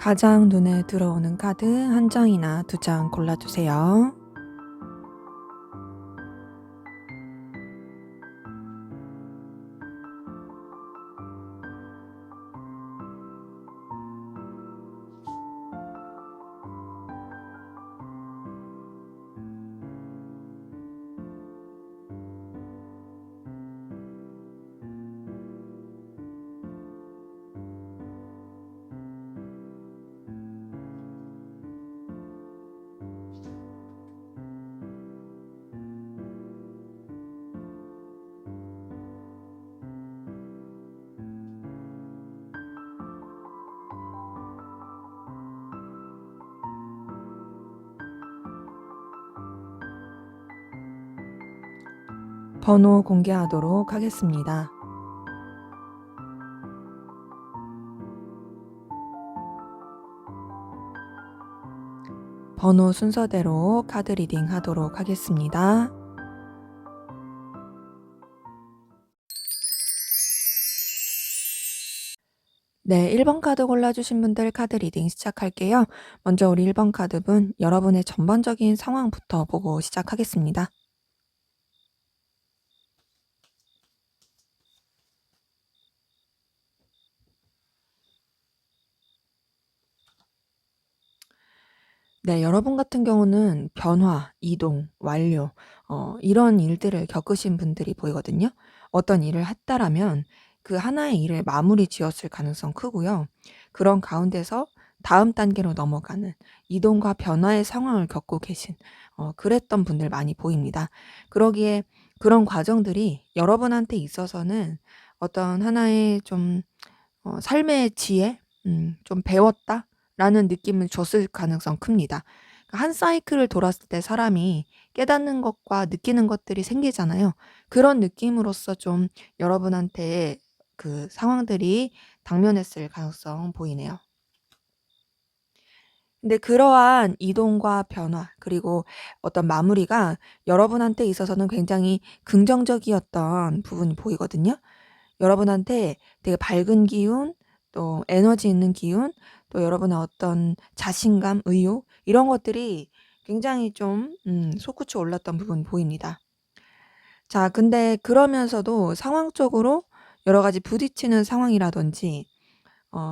가장 눈에 들어오는 카드 한 장이나 두 장 골라주세요. 번호 공개하도록 하겠습니다. 번호 순서대로 카드 리딩 하도록 하겠습니다. 네, 1번 카드 골라주신 분들 카드 리딩 시작할게요. 먼저 우리 1번 카드분, 여러분의 전반적인 상황부터 보고 시작하겠습니다. 네, 여러분 같은 경우는 변화, 이동, 완료, 이런 일들을 겪으신 분들이 보이거든요. 어떤 일을 했다라면 그 하나의 일을 마무리 지었을 가능성 크고요. 그런 가운데서 다음 단계로 넘어가는 이동과 변화의 상황을 겪고 계신, 그랬던 분들 많이 보입니다. 그러기에 그런 과정들이 여러분한테 있어서는 어떤 하나의 좀 삶의 지혜? 좀 배웠다라는 느낌을 줬을 가능성 큽니다. 한 사이클을 돌았을 때 사람이 깨닫는 것과 느끼는 것들이 생기잖아요. 그런 느낌으로써 좀 여러분한테 그 상황들이 당면했을 가능성 보이네요. 근데 그러한 이동과 변화 그리고 어떤 마무리가 여러분한테 있어서는 굉장히 긍정적이었던 부분이 보이거든요. 여러분한테 되게 밝은 기운, 또 에너지 있는 기운, 또 여러분의 어떤 자신감, 의욕 이런 것들이 굉장히 좀 솟구쳐 올랐던 부분 보입니다. 자, 근데 그러면서도 상황적으로 여러 가지 부딪히는 상황이라든지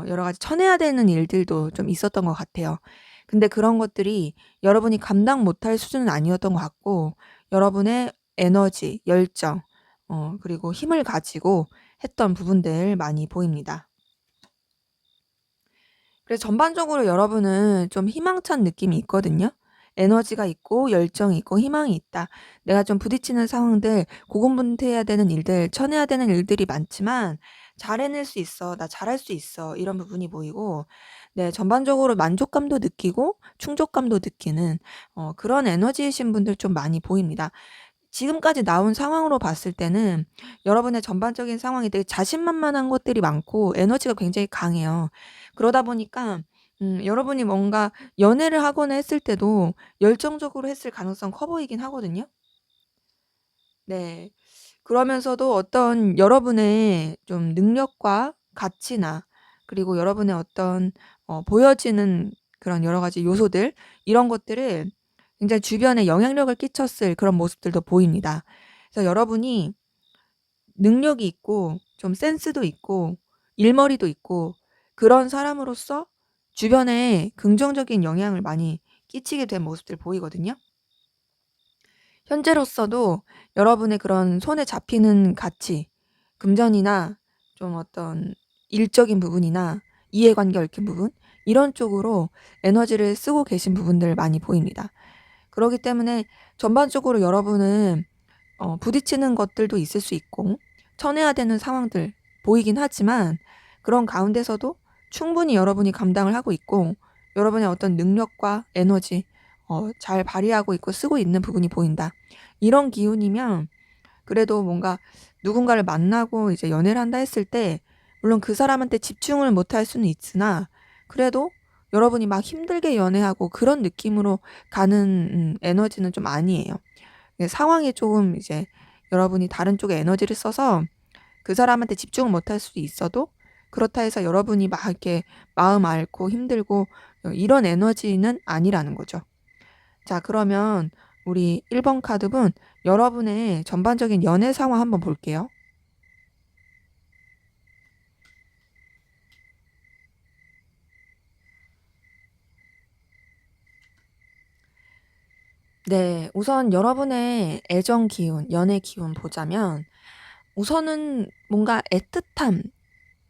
여러 가지 쳐내야 되는 일들도 좀 있었던 것 같아요. 근데 그런 것들이 여러분이 감당 못할 수준은 아니었던 것 같고 여러분의 에너지, 열정 그리고 힘을 가지고 했던 부분들 많이 보입니다. 그래서 전반적으로 여러분은 좀 희망찬 느낌이 있거든요. 에너지가 있고 열정이 있고 희망이 있다. 내가 좀 부딪히는 상황들, 고군분투해야 되는 일들, 쳐내야 되는 일들이 많지만 잘 해낼 수 있어. 나 잘할 수 있어. 이런 부분이 보이고 네, 전반적으로 만족감도 느끼고 충족감도 느끼는 그런 에너지이신 분들 좀 많이 보입니다. 지금까지 나온 상황으로 봤을 때는 여러분의 전반적인 상황이 되게 자신만만한 것들이 많고 에너지가 굉장히 강해요. 그러다 보니까 여러분이 뭔가 연애를 하거나 했을 때도 열정적으로 했을 가능성 커 보이긴 하거든요. 네. 그러면서도 어떤 여러분의 좀 능력과 가치나 그리고 여러분의 어떤 보여지는 그런 여러 가지 요소들 이런 것들을 굉장히 주변에 영향력을 끼쳤을 그런 모습들도 보입니다. 그래서 여러분이 능력이 있고 좀 센스도 있고 일머리도 있고 그런 사람으로서 주변에 긍정적인 영향을 많이 끼치게 된 모습들 보이거든요. 현재로서도 여러분의 그런 손에 잡히는 가치, 금전이나 좀 어떤 일적인 부분이나 이해관계 얽힌 부분 이런 쪽으로 에너지를 쓰고 계신 부분들 많이 보입니다. 그러기 때문에 전반적으로 여러분은 부딪히는 것들도 있을 수 있고 쳐내야 되는 상황들 보이긴 하지만 그런 가운데서도 충분히 여러분이 감당을 하고 있고 여러분의 어떤 능력과 에너지 잘 발휘하고 있고 쓰고 있는 부분이 보인다. 이런 기운이면 그래도 뭔가 누군가를 만나고 이제 연애를 한다 했을 때 물론 그 사람한테 집중을 못할 수는 있으나 그래도 여러분이 막 힘들게 연애하고 그런 느낌으로 가는 에너지는 좀 아니에요. 상황이 조금 이제 여러분이 다른 쪽에 에너지를 써서 그 사람한테 집중을 못할 수도 있어도 그렇다 해서 여러분이 막 이렇게 마음 앓고 힘들고 이런 에너지는 아니라는 거죠. 자, 그러면 우리 1번 카드분 여러분의 전반적인 연애 상황 한번 볼게요. 네, 우선 여러분의 애정 기운, 연애 기운 보자면 우선은 뭔가 애틋함,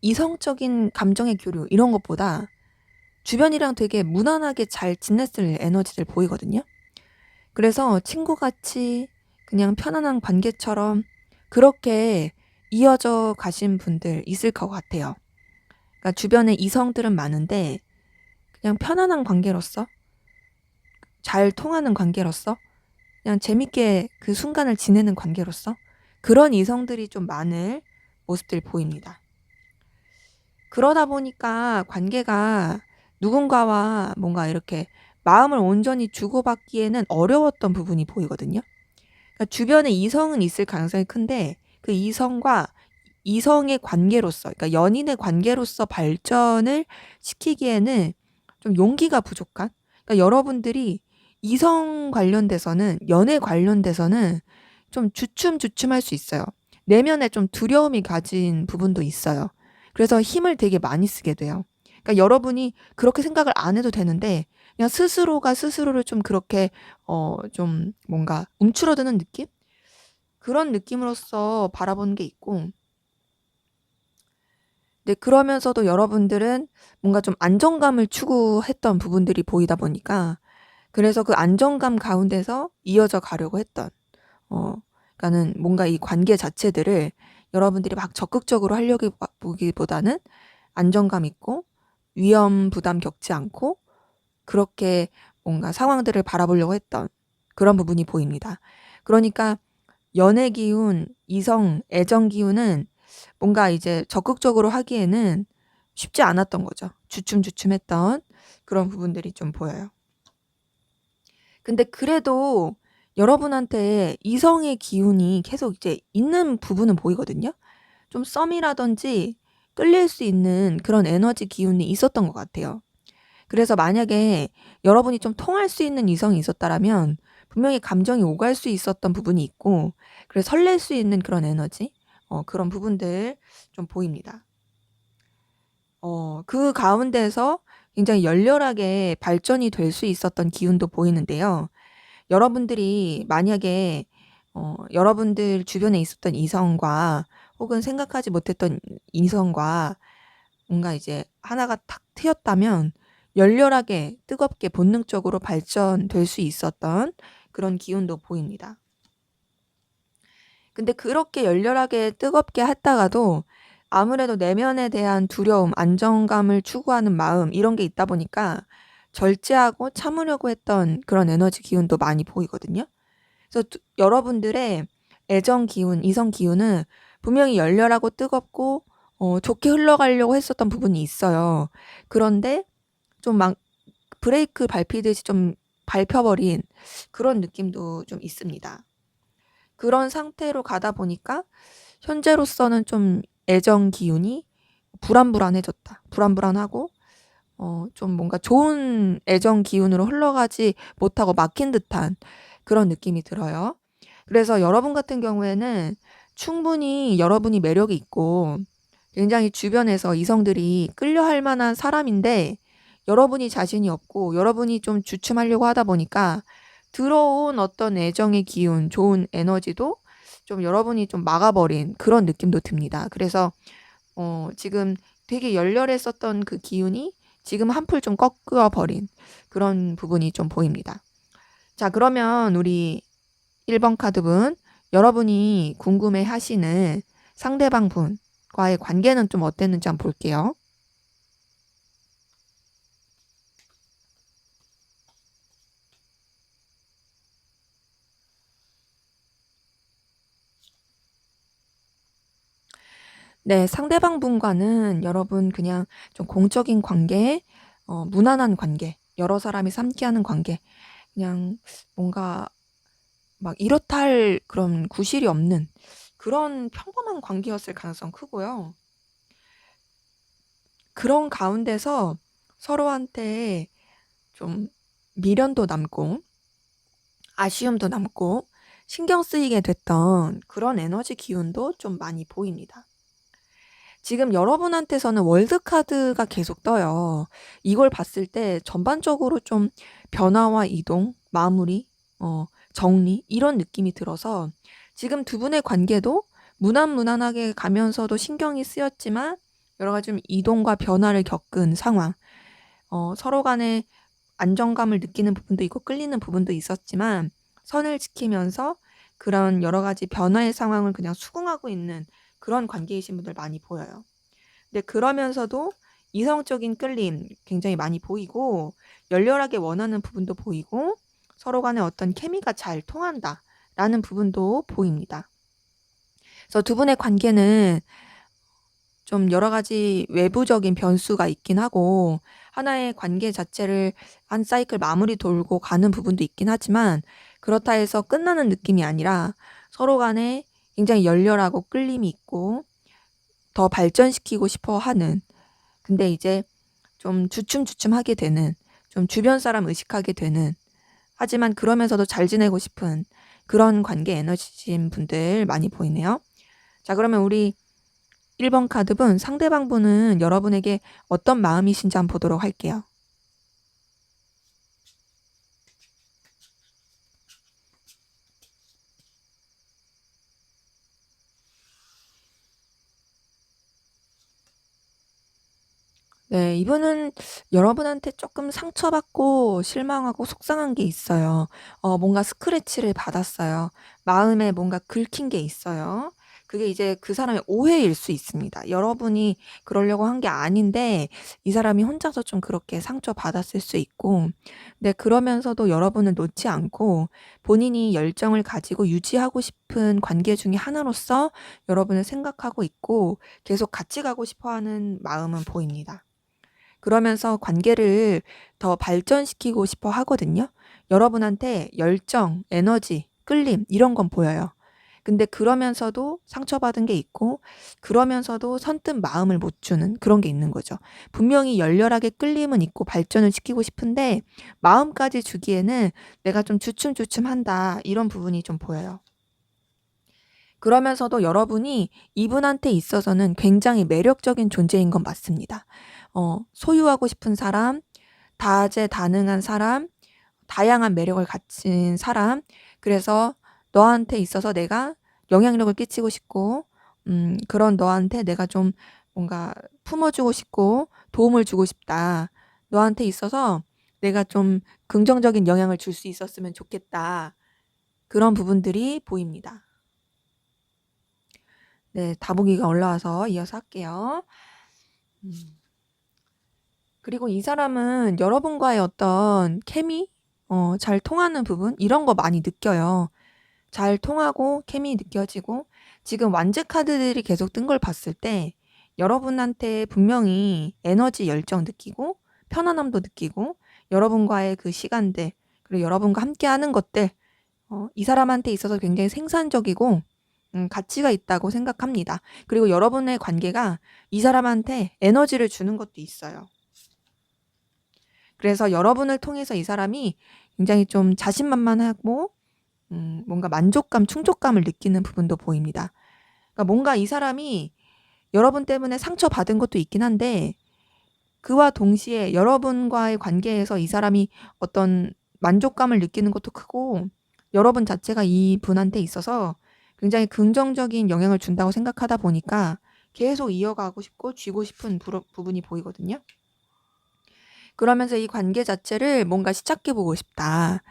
이성적인 감정의 교류 이런 것보다 주변이랑 되게 무난하게 잘 지냈을 에너지들 보이거든요. 그래서 친구같이 그냥 편안한 관계처럼 그렇게 이어져 가신 분들 있을 것 같아요. 그러니까 주변에 이성들은 많은데 그냥 편안한 관계로서 잘 통하는 관계로서 그냥 재밌게 그 순간을 지내는 관계로서 그런 이성들이 좀 많을 모습들이 보입니다. 그러다 보니까 관계가 누군가와 뭔가 이렇게 마음을 온전히 주고받기에는 어려웠던 부분이 보이거든요. 그러니까 주변에 이성은 있을 가능성이 큰데 그 이성과 이성의 관계로서, 그러니까 연인의 관계로서 발전을 시키기에는 좀 용기가 부족한. 그러니까 여러분들이 이성 관련돼서는, 연애 관련돼서는 좀 주춤주춤할 수 있어요. 내면에 좀 두려움이 가진 부분도 있어요. 그래서 힘을 되게 많이 쓰게 돼요. 그러니까 여러분이 그렇게 생각을 안 해도 되는데 그냥 스스로가 스스로를 좀 그렇게 좀 뭔가 움츠러드는 느낌? 그런 느낌으로써 바라보는 게 있고, 네, 그러면서도 여러분들은 뭔가 좀 안정감을 추구했던 부분들이 보이다 보니까 그래서 그 안정감 가운데서 이어져 가려고 했던 그러니까는 뭔가 이 관계 자체들을 여러분들이 막 적극적으로 하려고 보기보다는 안정감 있고 위험 부담 겪지 않고 그렇게 뭔가 상황들을 바라보려고 했던 그런 부분이 보입니다. 그러니까 연애 기운, 이성, 애정 기운은 뭔가 이제 적극적으로 하기에는 쉽지 않았던 거죠. 주춤주춤했던 그런 부분들이 좀 보여요. 근데 그래도 여러분한테 이성의 기운이 계속 이제 있는 부분은 보이거든요. 좀 썸이라든지 끌릴 수 있는 그런 에너지 기운이 있었던 것 같아요. 그래서 만약에 여러분이 좀 통할 수 있는 이성이 있었다라면 분명히 감정이 오갈 수 있었던 부분이 있고 그래서 설렐 수 있는 그런 에너지 그런 부분들 좀 보입니다. 그 가운데서 굉장히 열렬하게 발전이 될 수 있었던 기운도 보이는데요. 여러분들이 만약에 여러분들 주변에 있었던 이성과 혹은 생각하지 못했던 이성과 뭔가 이제 하나가 탁 트였다면 열렬하게 뜨겁게 본능적으로 발전될 수 있었던 그런 기운도 보입니다. 근데 그렇게 열렬하게 뜨겁게 했다가도 아무래도 내면에 대한 두려움, 안정감을 추구하는 마음 이런 게 있다 보니까 절제하고 참으려고 했던 그런 에너지 기운도 많이 보이거든요. 그래서 여러분들의 애정 기운, 이성 기운은 분명히 열렬하고 뜨겁고 좋게 흘러가려고 했었던 부분이 있어요. 그런데 좀 막 브레이크 밟히듯이 좀 밟혀버린 그런 느낌도 좀 있습니다. 그런 상태로 가다 보니까 현재로서는 좀 애정 기운이 불안불안해졌다. 불안불안하고 좀 뭔가 좋은 애정 기운으로 흘러가지 못하고 막힌 듯한 그런 느낌이 들어요. 그래서 여러분 같은 경우에는 충분히 여러분이 매력이 있고 굉장히 주변에서 이성들이 끌려할 만한 사람인데 여러분이 자신이 없고 여러분이 좀 주춤하려고 하다 보니까 들어온 어떤 애정의 기운, 좋은 에너지도 좀 여러분이 좀 막아버린 그런 느낌도 듭니다. 그래서 지금 되게 열렬했었던 그 기운이 지금 한풀 좀 꺾여 버린 그런 부분이 좀 보입니다. 자, 그러면 우리 1번 카드분, 여러분이 궁금해 하시는 상대방 분과의 관계는 좀 어땠는지 한번 볼게요. 네, 상대방 분과는 여러분 그냥 좀 공적인 관계, 무난한 관계, 여러 사람이 함께하는 관계, 그냥 뭔가 막 이렇다 할 그런 구실이 없는 그런 평범한 관계였을 가능성 크고요. 그런 가운데서 서로한테 좀 미련도 남고 아쉬움도 남고 신경 쓰이게 됐던 그런 에너지 기운도 좀 많이 보입니다. 지금 여러분한테서는 월드카드가 계속 떠요. 이걸 봤을 때 전반적으로 좀 변화와 이동, 마무리, 정리 이런 느낌이 들어서 지금 두 분의 관계도 무난무난하게 가면서도 신경이 쓰였지만 여러 가지 좀 이동과 변화를 겪은 상황. 서로 간에 안정감을 느끼는 부분도 있고 끌리는 부분도 있었지만 선을 지키면서 그런 여러 가지 변화의 상황을 그냥 수긍하고 있는 그런 관계이신 분들 많이 보여요. 근데 그러면서도 이성적인 끌림 굉장히 많이 보이고 열렬하게 원하는 부분도 보이고 서로 간에 어떤 케미가 잘 통한다라는 부분도 보입니다. 그래서 두 분의 관계는 좀 여러 가지 외부적인 변수가 있긴 하고 하나의 관계 자체를 한 사이클 마무리 돌고 가는 부분도 있긴 하지만 그렇다 해서 끝나는 느낌이 아니라 서로 간에 굉장히 열렬하고 끌림이 있고 더 발전시키고 싶어 하는 근데 이제 좀 주춤주춤하게 되는 좀 주변 사람 의식하게 되는 하지만 그러면서도 잘 지내고 싶은 그런 관계 에너지신 분들 많이 보이네요. 자, 그러면 우리 1번 카드분 상대방 분은 여러분에게 어떤 마음이신지 한번 보도록 할게요. 네, 이분은 여러분한테 조금 상처받고 실망하고 속상한 게 있어요. 뭔가 스크래치를 받았어요. 마음에 뭔가 긁힌 게 있어요. 그게 이제 그 사람의 오해일 수 있습니다. 여러분이 그러려고 한 게 아닌데 이 사람이 혼자서 좀 그렇게 상처받았을 수 있고 근데 그러면서도 여러분을 놓지 않고 본인이 열정을 가지고 유지하고 싶은 관계 중에 하나로서 여러분을 생각하고 있고 계속 같이 가고 싶어 하는 마음은 보입니다. 그러면서 관계를 더 발전시키고 싶어 하거든요. 여러분한테 열정, 에너지, 끌림 이런 건 보여요. 근데 그러면서도 상처받은 게 있고 그러면서도 선뜻 마음을 못 주는 그런 게 있는 거죠. 분명히 열렬하게 끌림은 있고 발전을 시키고 싶은데 마음까지 주기에는 내가 좀 주춤주춤한다 이런 부분이 좀 보여요. 그러면서도 여러분이 이분한테 있어서는 굉장히 매력적인 존재인 건 맞습니다. 소유하고 싶은 사람, 다재다능한 사람, 다양한 매력을 갖춘 사람. 그래서 너한테 있어서 내가 영향력을 끼치고 싶고, 그런 너한테 내가 좀 뭔가 품어주고 싶고 도움을 주고 싶다. 너한테 있어서 내가 좀 긍정적인 영향을 줄 수 있었으면 좋겠다. 그런 부분들이 보입니다. 네, 다보기가 올라와서 이어서 할게요. 음. 그리고 이 사람은 여러분과의 어떤 케미, 잘 통하는 부분, 이런 거 많이 느껴요. 잘 통하고 케미 느껴지고, 지금 완제 카드들이 계속 뜬 걸 봤을 때, 여러분한테 분명히 에너지 열정 느끼고, 편안함도 느끼고, 여러분과의 그 시간들, 그리고 여러분과 함께 하는 것들, 이 사람한테 있어서 굉장히 생산적이고, 가치가 있다고 생각합니다. 그리고 여러분의 관계가 이 사람한테 에너지를 주는 것도 있어요. 그래서 여러분을 통해서 이 사람이 굉장히 좀 자신만만하고 뭔가 만족감, 충족감을 느끼는 부분도 보입니다. 그러니까 뭔가 이 사람이 여러분 때문에 상처받은 것도 있긴 한데 그와 동시에 여러분과의 관계에서 이 사람이 어떤 만족감을 느끼는 것도 크고 여러분 자체가 이 분한테 있어서 굉장히 긍정적인 영향을 준다고 생각하다 보니까 계속 이어가고 싶고 쥐고 싶은 부분이 보이거든요. 그러면서 이 관계 자체를 뭔가 시작해보고 싶다.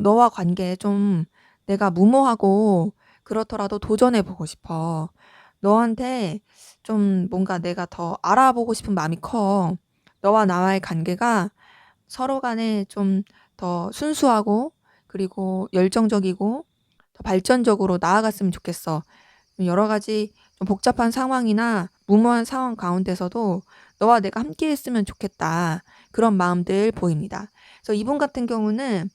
너와 관계 좀 내가 무모하고 그렇더라도 도전해보고 싶어. 너한테 좀 뭔가 내가 더 알아보고 싶은 마음이 커. 너와 나와의 관계가 서로 간에 좀 더 순수하고 그리고 열정적이고 더 발전적으로 나아갔으면 좋겠어. 여러 가지 좀 복잡한 상황이나 무모한 상황 가운데서도 너와 내가 함께 했으면 좋겠다. 그런 마음들 보입니다. 그래서 이분 같은 경우는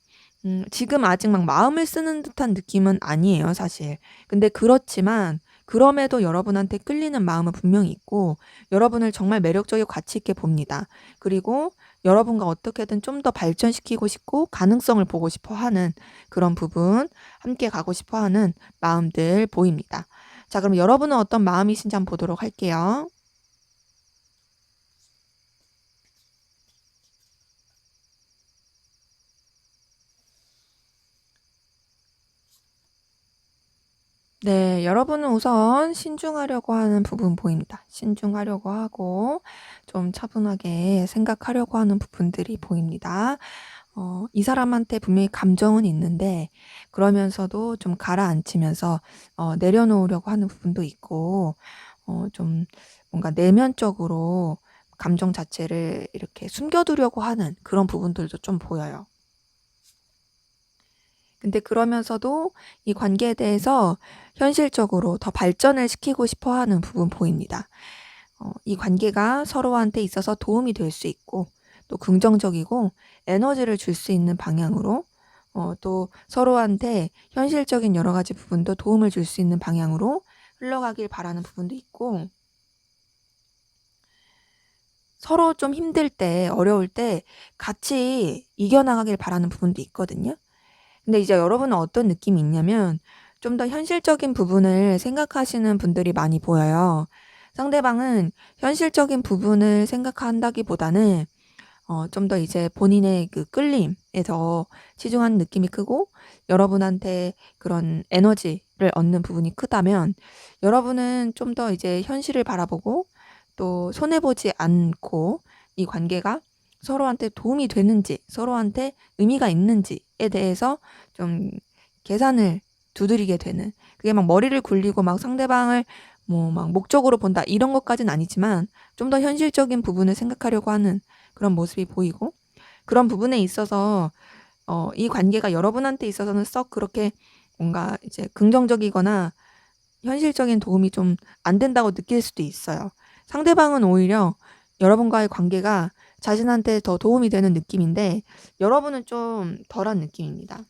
지금 아직 막 마음을 쓰는 듯한 느낌은 아니에요, 사실. 근데 그렇지만 그럼에도 여러분한테 끌리는 마음은 분명히 있고 여러분을 정말 매력적이고 가치 있게 봅니다. 그리고 여러분과 어떻게든 좀 더 발전시키고 싶고 가능성을 보고 싶어 하는 그런 부분, 함께 가고 싶어 하는 마음들 보입니다. 자, 그럼 여러분은 어떤 마음이신지 한번 보도록 할게요. 네, 여러분은 우선 신중하려고 하는 부분 보입니다. 신중하려고 하고 좀 차분하게 생각하려고 하는 부분들이 보입니다. 이 사람한테 분명히 감정은 있는데 그러면서도 좀 가라앉히면서 내려놓으려고 하는 부분도 있고 좀 뭔가 내면적으로 감정 자체를 이렇게 숨겨두려고 하는 그런 부분들도 좀 보여요. 근데 그러면서도 이 관계에 대해서 현실적으로 더 발전을 시키고 싶어 하는 부분 보입니다. 이 관계가 서로한테 있어서 도움이 될 수 있고 또 긍정적이고 에너지를 줄 수 있는 방향으로 또 서로한테 현실적인 여러 가지 부분도 도움을 줄 수 있는 방향으로 흘러가길 바라는 부분도 있고 서로 좀 힘들 때, 어려울 때 같이 이겨나가길 바라는 부분도 있거든요. 근데 이제 여러분은 어떤 느낌이 있냐면 좀 더 현실적인 부분을 생각하시는 분들이 많이 보여요. 상대방은 현실적인 부분을 생각한다기보다는 좀 더 이제 본인의 그 끌림에 더 치중하는 느낌이 크고 여러분한테 그런 에너지를 얻는 부분이 크다면 여러분은 좀 더 이제 현실을 바라보고 또 손해보지 않고 이 관계가 서로한테 도움이 되는지 서로한테 의미가 있는지에 대해서 좀 계산을 두드리게 되는 그게 막 머리를 굴리고 막 상대방을 뭐 막 목적으로 본다 이런 것까지는 아니지만 좀 더 현실적인 부분을 생각하려고 하는 그런 모습이 보이고 그런 부분에 있어서 이 관계가 여러분한테 있어서는 썩 그렇게 뭔가 이제 긍정적이거나 현실적인 도움이 좀 안 된다고 느낄 수도 있어요. 상대방은 오히려 여러분과의 관계가 자신한테 더 도움이 되는 느낌인데 여러분은 좀 덜한 느낌입니다.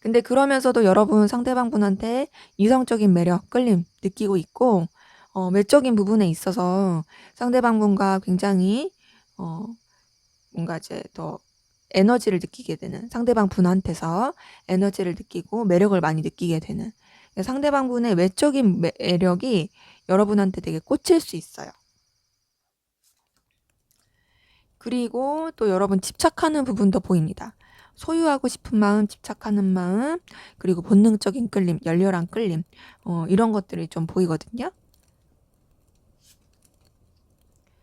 근데 그러면서도 여러분 상대방분한테 이성적인 매력, 끌림 느끼고 있고 외적인 부분에 있어서 상대방분과 굉장히 뭔가 이제 더 에너지를 느끼게 되는 상대방 분한테서 에너지를 느끼고 매력을 많이 느끼게 되는 상대방분의 외적인 매력이 여러분한테 되게 꽂힐 수 있어요. 그리고 또 여러분 집착하는 부분도 보입니다. 소유하고 싶은 마음, 집착하는 마음, 그리고 본능적인 끌림, 열렬한 끌림 이런 것들이 좀 보이거든요.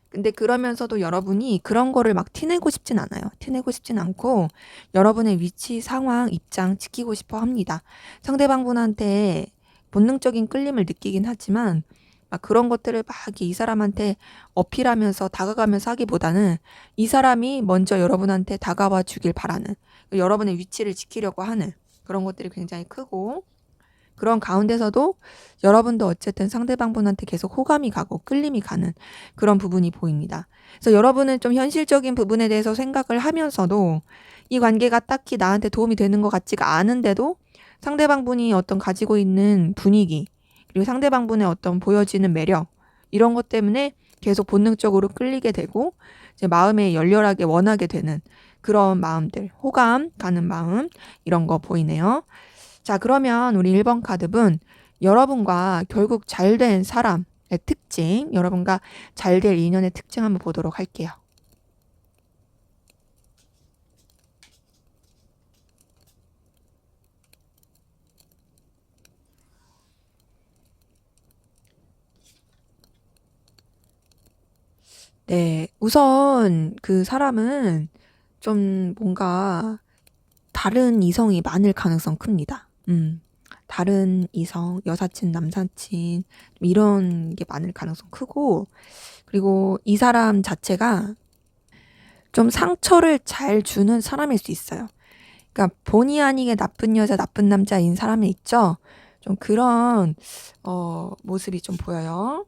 근데 그러면서도 여러분이 그런 거를 막 티내고 싶진 않아요. 티내고 싶진 않고 여러분의 위치, 상황, 입장 지키고 싶어 합니다. 상대방분한테 본능적인 끌림을 느끼긴 하지만 막 그런 것들을 막 이렇게 이 사람한테 어필하면서 다가가면서 하기보다는 이 사람이 먼저 여러분한테 다가와 주길 바라는 여러분의 위치를 지키려고 하는 그런 것들이 굉장히 크고 그런 가운데서도 여러분도 어쨌든 상대방분한테 계속 호감이 가고 끌림이 가는 그런 부분이 보입니다. 그래서 여러분은 좀 현실적인 부분에 대해서 생각을 하면서도 이 관계가 딱히 나한테 도움이 되는 것 같지가 않은데도 상대방분이 어떤 가지고 있는 분위기 그리고 상대방분의 어떤 보여지는 매력 이런 것 때문에 계속 본능적으로 끌리게 되고 이제 마음에 열렬하게 원하게 되는 그런 마음들, 호감 가는 마음 이런 거 보이네요. 자, 그러면 우리 1번 카드분 여러분과 결국 잘된 사람의 특징, 여러분과 잘될 인연의 특징 한번 보도록 할게요. 네, 우선 그 사람은 좀 뭔가 다른 이성이 많을 가능성 큽니다. 다른 이성, 여사친, 남사친 이런 게 많을 가능성 크고 그리고 이 사람 자체가 좀 상처를 잘 주는 사람일 수 있어요. 그러니까 본의 아니게 나쁜 여자, 나쁜 남자인 사람이 있죠. 좀 그런 모습이 좀 보여요.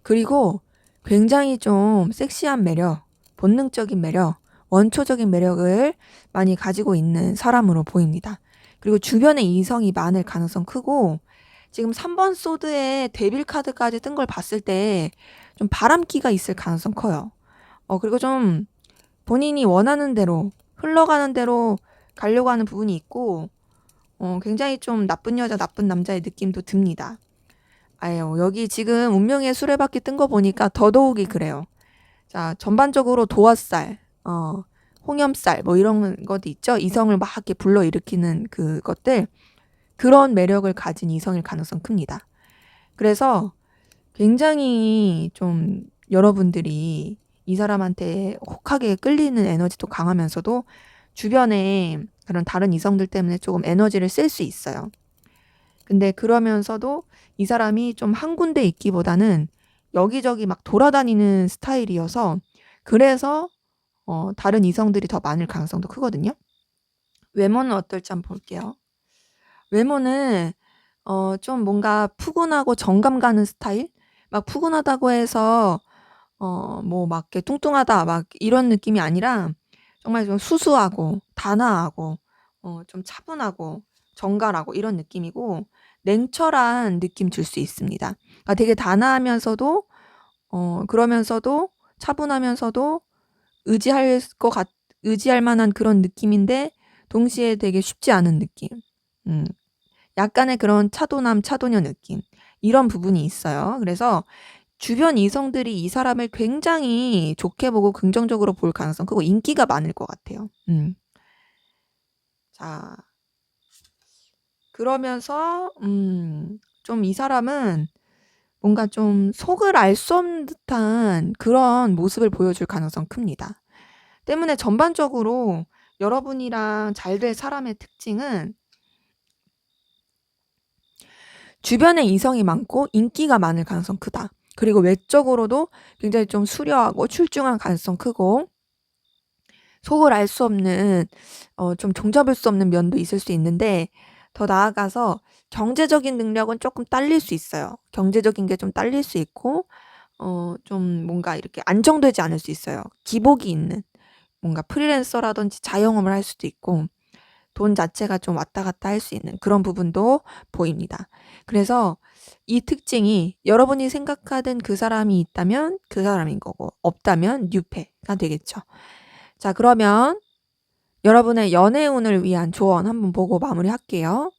그리고 굉장히 좀 섹시한 매력, 본능적인 매력, 원초적인 매력을 많이 가지고 있는 사람으로 보입니다. 그리고 주변에 이성이 많을 가능성 크고, 지금 3번 소드에 데빌 카드까지 뜬 걸 봤을 때 좀 바람기가 있을 가능성 커요. 그리고 좀 본인이 원하는 대로, 흘러가는 대로 가려고 하는 부분이 있고, 굉장히 좀 나쁜 여자, 나쁜 남자의 느낌도 듭니다. 아유, 여기 지금 운명의 수레바퀴 뜬 거 보니까 더더욱이 그래요. 자, 전반적으로 도화살, 홍염살, 뭐 이런 것도 있죠. 이성을 막 이렇게 불러일으키는 그것들, 그런 매력을 가진 이성일 가능성 큽니다. 그래서 굉장히 좀 여러분들이 이 사람한테 혹하게 끌리는 에너지도 강하면서도 주변에 그런 다른 이성들 때문에 조금 에너지를 쓸 수 있어요. 근데 그러면서도 이 사람이 좀 한 군데 있기보다는 여기저기 막 돌아다니는 스타일이어서, 그래서 다른 이성들이 더 많을 가능성도 크거든요. 외모는 어떨지 한번 볼게요. 외모는 좀 뭔가 푸근하고 정감 가는 스타일? 막 푸근하다고 해서 뭐 막 이렇게 뚱뚱하다 막 이런 느낌이 아니라 정말 좀 수수하고 단아하고 좀 차분하고 정갈하고 이런 느낌이고, 냉철한 느낌 줄 수 있습니다. 그러니까 되게 단아하면서도 그러면서도 차분하면서도 의지할 만한 그런 느낌인데 동시에 되게 쉽지 않은 느낌. 음. 약간의 그런 차도남, 차도녀 느낌. 이런 부분이 있어요. 그래서 주변 이성들이 이 사람을 굉장히 좋게 보고 긍정적으로 볼 가능성 크고 인기가 많을 것 같아요. 자, 그러면서 좀 이 사람은 뭔가 좀 속을 알 수 없는 듯한 그런 모습을 보여줄 가능성 큽니다. 때문에 전반적으로 여러분이랑 잘 될 사람의 특징은 주변에 이성이 많고 인기가 많을 가능성 크다. 그리고 외적으로도 굉장히 좀 수려하고 출중한 가능성 크고, 속을 알 수 없는 좀 종잡을 수 없는 면도 있을 수 있는데, 더 나아가서 경제적인 능력은 조금 딸릴 수 있어요. 경제적인 게 좀 딸릴 수 있고 좀 뭔가 이렇게 안정되지 않을 수 있어요. 기복이 있는, 뭔가 프리랜서라든지 자영업을 할 수도 있고 돈 자체가 좀 왔다 갔다 할 수 있는 그런 부분도 보입니다. 그래서 이 특징이 여러분이 생각하던 그 사람이 있다면 그 사람인 거고, 없다면 뉴페가 되겠죠. 자, 그러면 여러분의 연애운을 위한 조언 한번 보고 마무리할게요.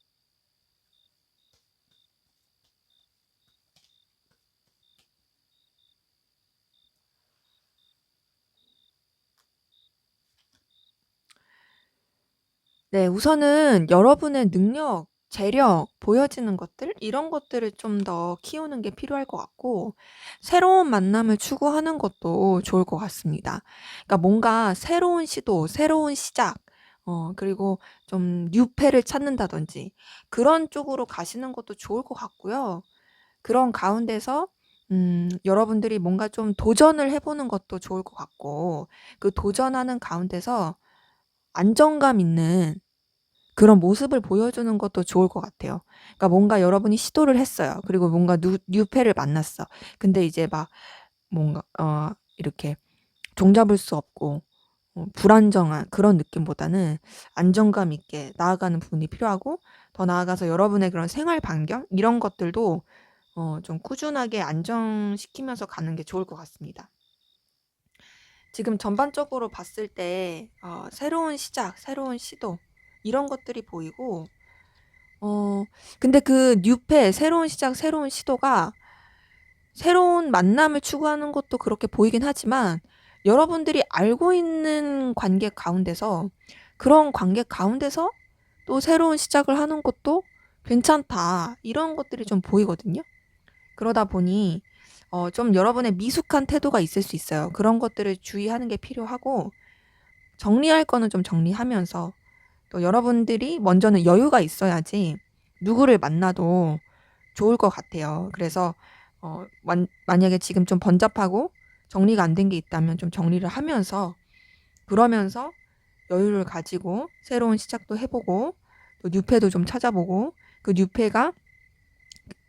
네, 우선은 여러분의 능력, 재력, 보여지는 것들, 이런 것들을 좀 더 키우는 게 필요할 것 같고, 새로운 만남을 추구하는 것도 좋을 것 같습니다. 그러니까 뭔가 새로운 시도, 새로운 시작, 그리고 좀 뉴페를 찾는다든지, 그런 쪽으로 가시는 것도 좋을 것 같고요. 그런 가운데서, 여러분들이 뭔가 좀 도전을 해보는 것도 좋을 것 같고, 그 도전하는 가운데서 안정감 있는 그런 모습을 보여주는 것도 좋을 것 같아요. 그러니까 뭔가 여러분이 시도를 했어요. 그리고 뭔가 뉴페를 만났어. 근데 이제 막 뭔가 이렇게 종잡을 수 없고 불안정한 그런 느낌보다는 안정감 있게 나아가는 부분이 필요하고, 더 나아가서 여러분의 그런 생활 반경 이런 것들도 좀 꾸준하게 안정시키면서 가는 게 좋을 것 같습니다. 지금 전반적으로 봤을 때 새로운 시작, 새로운 시도 이런 것들이 보이고, 근데 그 뉴페, 새로운 시작, 새로운 시도가 새로운 만남을 추구하는 것도 그렇게 보이긴 하지만, 여러분들이 알고 있는 관계 가운데서, 그런 관계 가운데서 또 새로운 시작을 하는 것도 괜찮다. 이런 것들이 좀 보이거든요. 그러다 보니 좀 여러분의 미숙한 태도가 있을 수 있어요. 그런 것들을 주의하는 게 필요하고, 정리할 거는 좀 정리하면서, 또 여러분들이 먼저는 여유가 있어야지 누구를 만나도 좋을 것 같아요. 그래서 만약에 지금 좀 번잡하고 정리가 안 된 게 있다면 좀 정리를 하면서, 그러면서 여유를 가지고 새로운 시작도 해보고 또 뉴페도 좀 찾아보고, 그 뉴페가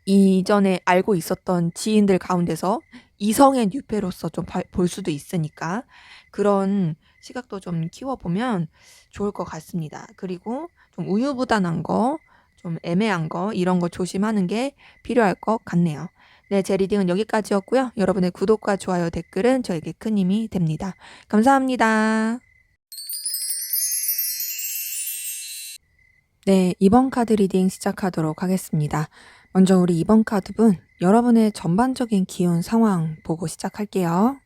이전에 알고 있었던 지인들 가운데서 이성의 뉴페로서 좀 볼 수도 있으니까 그런 시각도 좀 키워보면 좋을 것 같습니다. 그리고 좀 우유부단한 거, 좀 애매한 거 이런 거 조심하는 게 필요할 것 같네요. 네, 제 리딩은 여기까지였고요. 여러분의 구독과 좋아요, 댓글은 저에게 큰 힘이 됩니다. 감사합니다. 네, 이번 카드 리딩 시작하도록 하겠습니다. 먼저 우리 이번 카드분, 여러분의 전반적인 기운 상황 보고 시작할게요.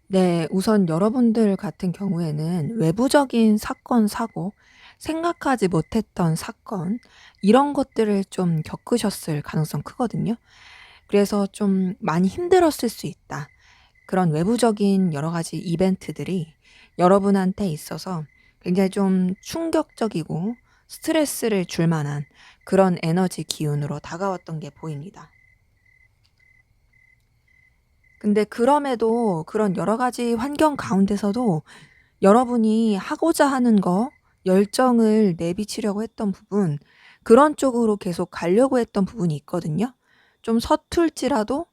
네, 우선 여러분들 같은 경우에는 외부적인 사건, 사고, 생각하지 못했던 사건, 이런 것들을 좀 겪으셨을 가능성 크거든요. 그래서 좀 많이 힘들었을 수 있다. 그런 외부적인 여러 가지 이벤트들이 여러분한테 있어서 굉장히 좀 충격적이고 스트레스를 줄 만한 그런 에너지 기운으로 다가왔던 게 보입니다. 근데 그럼에도 그런 여러 가지 환경 가운데서도 여러분이 하고자 하는 거, 열정을 내비치려고 했던 부분, 그런 쪽으로 계속 가려고 했던 부분이 있거든요. 좀 서툴지라도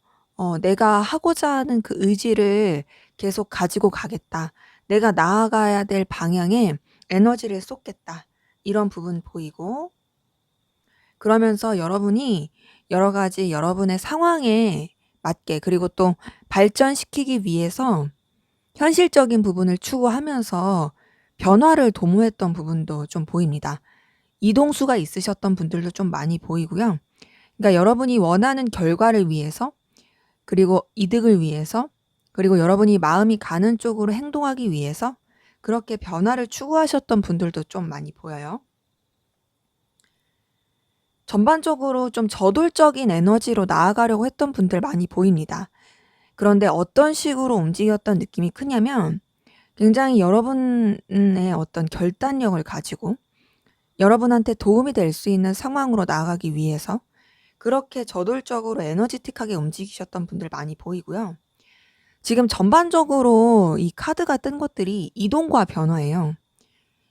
내가 하고자 하는 그 의지를 계속 가지고 가겠다. 내가 나아가야 될 방향에 에너지를 쏟겠다. 이런 부분 보이고, 그러면서 여러분이 여러 가지 여러분의 상황에 맞게, 그리고 또 발전시키기 위해서 현실적인 부분을 추구하면서 변화를 도모했던 부분도 좀 보입니다. 이동수가 있으셨던 분들도 좀 많이 보이고요. 그러니까 여러분이 원하는 결과를 위해서, 그리고 이득을 위해서, 그리고 여러분이 마음이 가는 쪽으로 행동하기 위해서 그렇게 변화를 추구하셨던 분들도 좀 많이 보여요. 전반적으로 좀 저돌적인 에너지로 나아가려고 했던 분들 많이 보입니다. 그런데 어떤 식으로 움직였던 느낌이 크냐면 굉장히 여러분의 어떤 결단력을 가지고 여러분한테 도움이 될 수 있는 상황으로 나아가기 위해서 그렇게 저돌적으로 에너지틱하게 움직이셨던 분들 많이 보이고요. 지금 전반적으로 이 카드가 뜬 것들이 이동과 변화예요.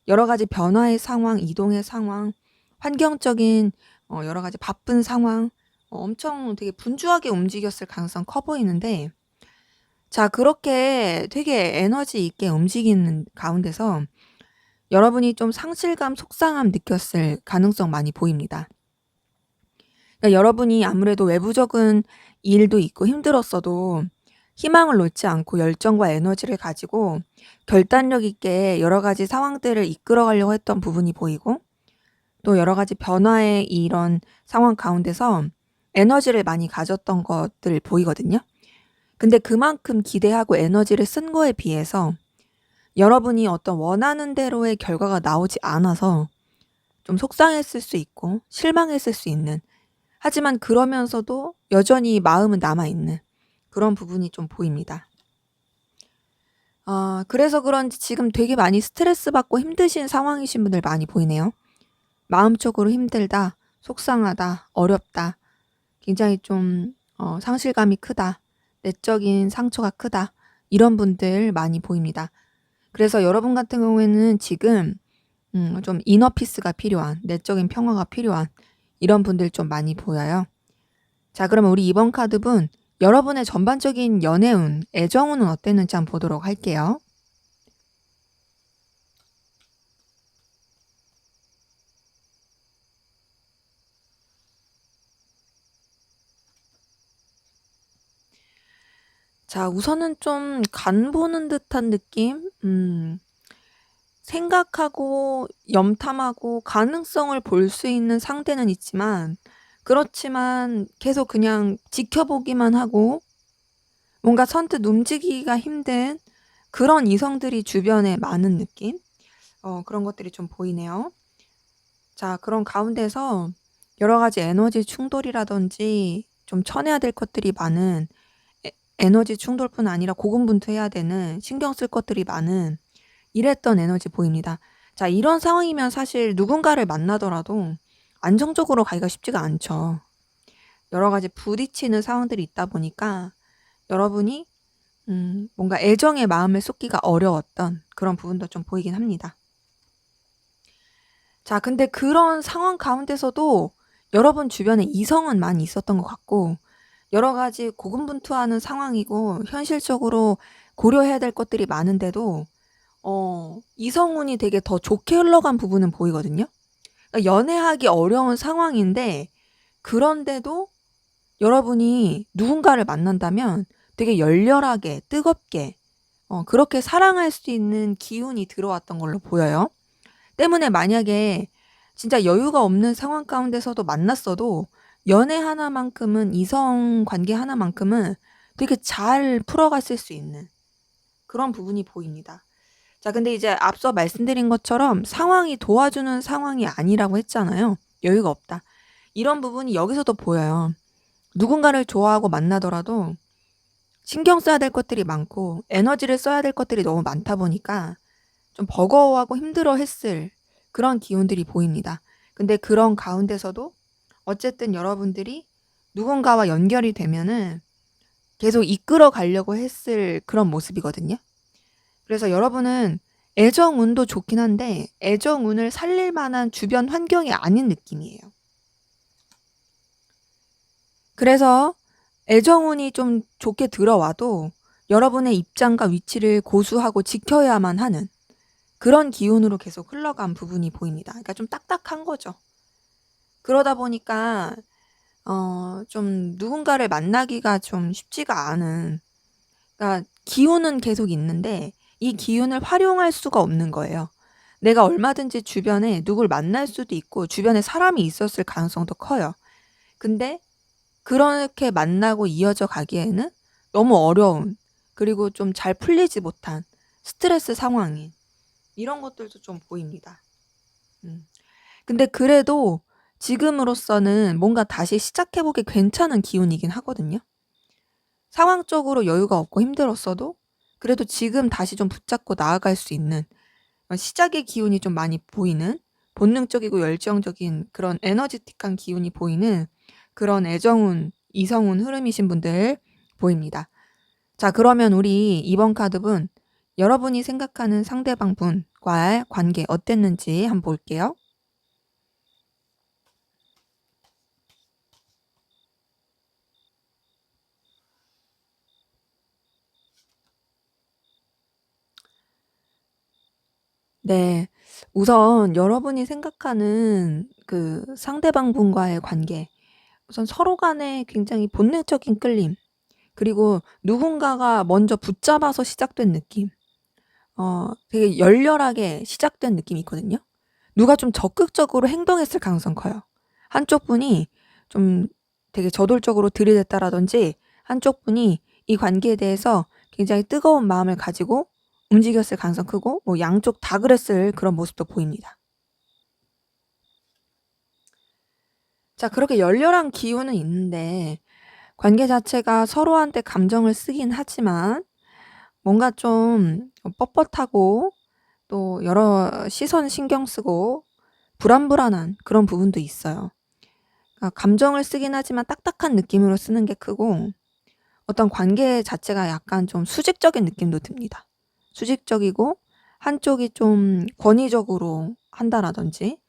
여러 가지 변화의 상황, 이동의 상황, 환경적인 여러 가지 바쁜 상황, 엄청 되게 분주하게 움직였을 가능성 커 보이는데, 자, 그렇게 되게 에너지 있게 움직이는 가운데서 여러분이 좀 상실감, 속상함 느꼈을 가능성 많이 보입니다. 그러니까 여러분이 아무래도 외부적인 일도 있고 힘들었어도 희망을 놓지 않고 열정과 에너지를 가지고 결단력 있게 여러 가지 상황들을 이끌어 가려고 했던 부분이 보이고, 또 여러 가지 변화의 이런 상황 가운데서 에너지를 많이 가졌던 것들 보이거든요. 근데 그만큼 기대하고 에너지를 쓴 거에 비해서 여러분이 어떤 원하는 대로의 결과가 나오지 않아서 좀 속상했을 수 있고 실망했을 수 있는, 하지만 그러면서도 여전히 마음은 남아있는 그런 부분이 좀 보입니다. 그래서 그런지 지금 되게 많이 스트레스 받고 힘드신 상황이신 분들 많이 보이네요. 마음적으로 힘들다, 속상하다, 어렵다, 굉장히 좀 상실감이 크다, 내적인 상처가 크다, 이런 분들 많이 보입니다. 그래서 여러분 같은 경우에는 지금 좀 이너피스가 필요한, 내적인 평화가 필요한 이런 분들 좀 많이 보여요. 자, 그러면 우리 이번 카드분, 여러분의 전반적인 연애운, 애정운은 어땠는지 한번 보도록 할게요. 자, 우선은 좀 간 보는 듯한 느낌? 생각하고 염탐하고 가능성을 볼 수 있는 상대는 있지만, 그렇지만 계속 그냥 지켜보기만 하고 뭔가 선뜻 움직이기가 힘든 그런 이성들이 주변에 많은 느낌? 그런 것들이 좀 보이네요. 자, 그런 가운데서 여러 가지 에너지 충돌이라든지 좀 쳐내야 될 것들이 많은, 에너지 충돌뿐 아니라 고군분투해야 되는, 신경 쓸 것들이 많은 이랬던 에너지 보입니다. 자, 이런 상황이면 사실 누군가를 만나더라도 안정적으로 가기가 쉽지가 않죠. 여러 가지 부딪히는 상황들이 있다 보니까 여러분이 뭔가 애정의 마음을 쏟기가 어려웠던 그런 부분도 좀 보이긴 합니다. 자, 근데 그런 상황 가운데서도 여러분 주변에 이성은 많이 있었던 것 같고, 여러 가지 고군분투하는 상황이고 현실적으로 고려해야 될 것들이 많은데도 이성운이 되게 더 좋게 흘러간 부분은 보이거든요. 그러니까 연애하기 어려운 상황인데, 그런데도 여러분이 누군가를 만난다면 되게 열렬하게 뜨겁게 그렇게 사랑할 수 있는 기운이 들어왔던 걸로 보여요. 때문에 만약에 진짜 여유가 없는 상황 가운데서도 만났어도 연애 하나만큼은, 이성 관계 하나만큼은 되게 잘 풀어갔을 수 있는 그런 부분이 보입니다. 자, 근데 이제 앞서 말씀드린 것처럼 상황이 도와주는 상황이 아니라고 했잖아요. 여유가 없다. 이런 부분이 여기서도 보여요. 누군가를 좋아하고 만나더라도 신경 써야 될 것들이 많고 에너지를 써야 될 것들이 너무 많다 보니까 좀 버거워하고 힘들어 했을 그런 기운들이 보입니다. 근데 그런 가운데서도 어쨌든 여러분들이 누군가와 연결이 되면은 계속 이끌어 가려고 했을 그런 모습이거든요. 그래서 여러분은 애정운도 좋긴 한데 애정운을 살릴 만한 주변 환경이 아닌 느낌이에요. 그래서 애정운이 좀 좋게 들어와도 여러분의 입장과 위치를 고수하고 지켜야만 하는 그런 기운으로 계속 흘러간 부분이 보입니다. 그러니까 좀 딱딱한 거죠. 그러다 보니까 좀 누군가를 만나기가 좀 쉽지가 않은, 그러니까 기운은 계속 있는데 이 기운을 활용할 수가 없는 거예요. 내가 얼마든지 주변에 누굴 만날 수도 있고 주변에 사람이 있었을 가능성도 커요. 근데 그렇게 만나고 이어져 가기에는 너무 어려운, 그리고 좀 잘 풀리지 못한 스트레스 상황인 이런 것들도 좀 보입니다. 음. 근데 그래도 지금으로서는 뭔가 다시 시작해보기 괜찮은 기운이긴 하거든요. 상황적으로 여유가 없고 힘들었어도 그래도 지금 다시 좀 붙잡고 나아갈 수 있는 시작의 기운이 좀 많이 보이는, 본능적이고 열정적인 그런 에너지틱한 기운이 보이는 그런 애정운, 이성운 흐름이신 분들 보입니다. 자, 그러면 우리 이번 카드분 여러분이 생각하는 상대방 분과의 관계 어땠는지 한번 볼게요. 네. 우선 여러분이 생각하는 그 상대방 분과의 관계, 우선 서로 간에 굉장히 본능적인 끌림, 그리고 누군가가 먼저 붙잡아서 시작된 느낌, 되게 열렬하게 시작된 느낌이 있거든요. 누가 좀 적극적으로 행동했을 가능성 커요. 한쪽 분이 좀 되게 저돌적으로 들이댔다라든지 한쪽 분이 이 관계에 대해서 굉장히 뜨거운 마음을 가지고 움직였을 가능성 크고, 뭐 양쪽 다 그랬을 그런 모습도 보입니다. 자, 그렇게 열렬한 기운은 있는데 관계 자체가 서로한테 감정을 쓰긴 하지만 뭔가 좀 뻣뻣하고 또 여러 시선 신경 쓰고 불안불안한 그런 부분도 있어요. 그러니까 감정을 쓰긴 하지만 딱딱한 느낌으로 쓰는 게 크고, 어떤 관계 자체가 약간 좀 수직적인 느낌도 듭니다. 수직적이고 한쪽이 좀 권위적으로 한다라든지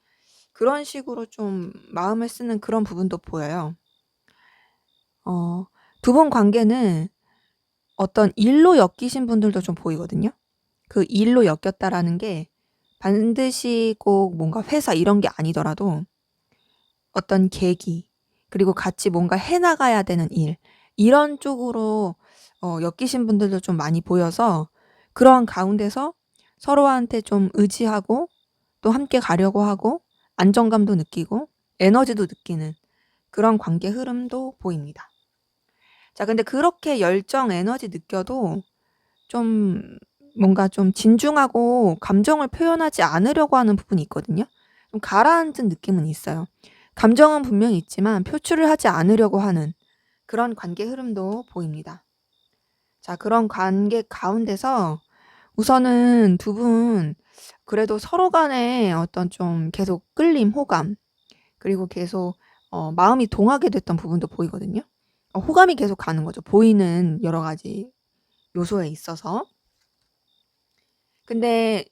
그런 식으로 좀 마음을 쓰는 그런 부분도 보여요. 두 분 관계는 어떤 일로 엮이신 분들도 좀 보이거든요. 그 일로 엮였다라는 게 반드시 꼭 뭔가 회사 이런 게 아니더라도 어떤 계기, 그리고 같이 뭔가 해나가야 되는 일, 이런 쪽으로 엮이신 분들도 좀 많이 보여서 그러한 가운데서 서로한테 좀 의지하고 또 함께 가려고 하고 안정감도 느끼고 에너지도 느끼는 그런 관계 흐름도 보입니다. 자, 근데 그렇게 열정, 에너지 느껴도 좀 뭔가 좀 진중하고 감정을 표현하지 않으려고 하는 부분이 있거든요. 좀 가라앉은 느낌은 있어요. 감정은 분명히 있지만 표출을 하지 않으려고 하는 그런 관계 흐름도 보입니다. 자, 그런 관계 가운데서 우선은 두 분 그래도 서로 간에 어떤 좀 계속 끌림, 호감, 그리고 계속 마음이 동하게 됐던 부분도 보이거든요. 호감이 계속 가는 거죠. 보이는 여러 가지 요소에 있어서. 근데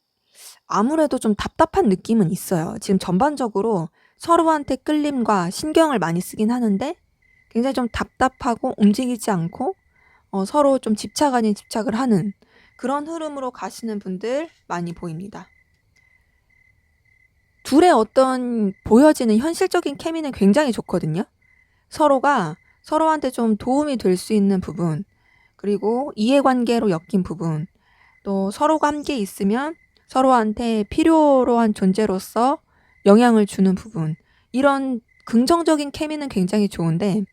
아무래도 좀 답답한 느낌은 있어요. 지금 전반적으로 서로한테 끌림과 신경을 많이 쓰긴 하는데 굉장히 좀 답답하고 움직이지 않고 서로 좀 집착 아닌 집착을 하는 그런 흐름으로 가시는 분들 많이 보입니다. 둘의 어떤 보여지는 현실적인 케미는 굉장히 좋거든요. 서로가 서로한테 좀 도움이 될 수 있는 부분, 그리고 이해관계로 엮인 부분, 또 서로가 함께 있으면 서로한테 필요로 한 존재로서 영향을 주는 부분, 이런 긍정적인 케미는 굉장히 좋은데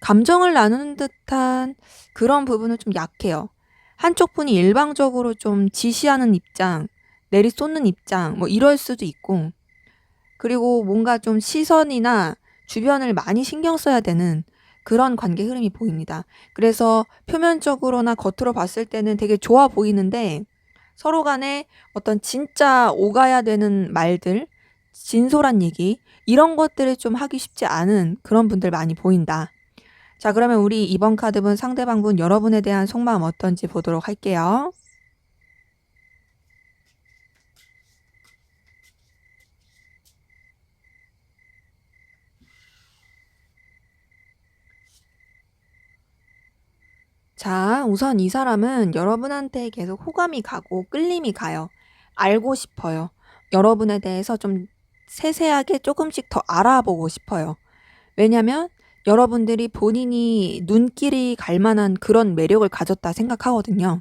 감정을 나누는 듯한 그런 부분은 좀 약해요. 한쪽 분이 일방적으로 좀 지시하는 입장, 내리쏟는 입장, 뭐 이럴 수도 있고, 그리고 뭔가 좀 시선이나 주변을 많이 신경 써야 되는 그런 관계 흐름이 보입니다. 그래서 표면적으로나 겉으로 봤을 때는 되게 좋아 보이는데 서로 간에 어떤 진짜 오가야 되는 말들, 진솔한 얘기, 이런 것들을 좀 하기 쉽지 않은 그런 분들 많이 보인다. 자, 그러면 우리 이번 카드분 상대방분 여러분에 대한 속마음 어떤지 보도록 할게요. 자, 우선 이 사람은 여러분한테 계속 호감이 가고 끌림이 가요. 알고 싶어요. 여러분에 대해서 좀 세세하게 조금씩 더 알아보고 싶어요. 왜냐면 여러분들이 본인이 눈길이 갈 만한 그런 매력을 가졌다 생각하거든요.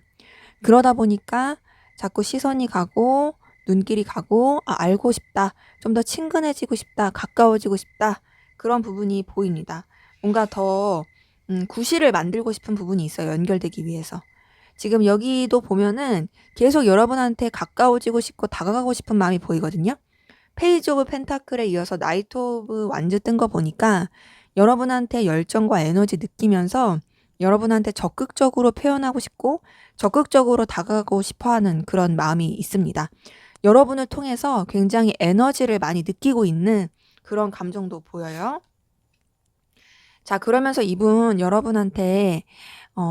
그러다 보니까 자꾸 시선이 가고 눈길이 가고 알고 싶다. 좀 더 친근해지고 싶다. 가까워지고 싶다. 그런 부분이 보입니다. 뭔가 더 구실을 만들고 싶은 부분이 있어요. 연결되기 위해서. 지금 여기도 보면은 계속 여러분한테 가까워지고 싶고 다가가고 싶은 마음이 보이거든요. 페이지 오브 펜타클에 이어서 나이트 오브 완즈 뜬 거 보니까 여러분한테 열정과 에너지 느끼면서 여러분한테 적극적으로 표현하고 싶고 적극적으로 다가가고 싶어 하는 그런 마음이 있습니다. 여러분을 통해서 굉장히 에너지를 많이 느끼고 있는 그런 감정도 보여요. 자, 그러면서 이분 여러분한테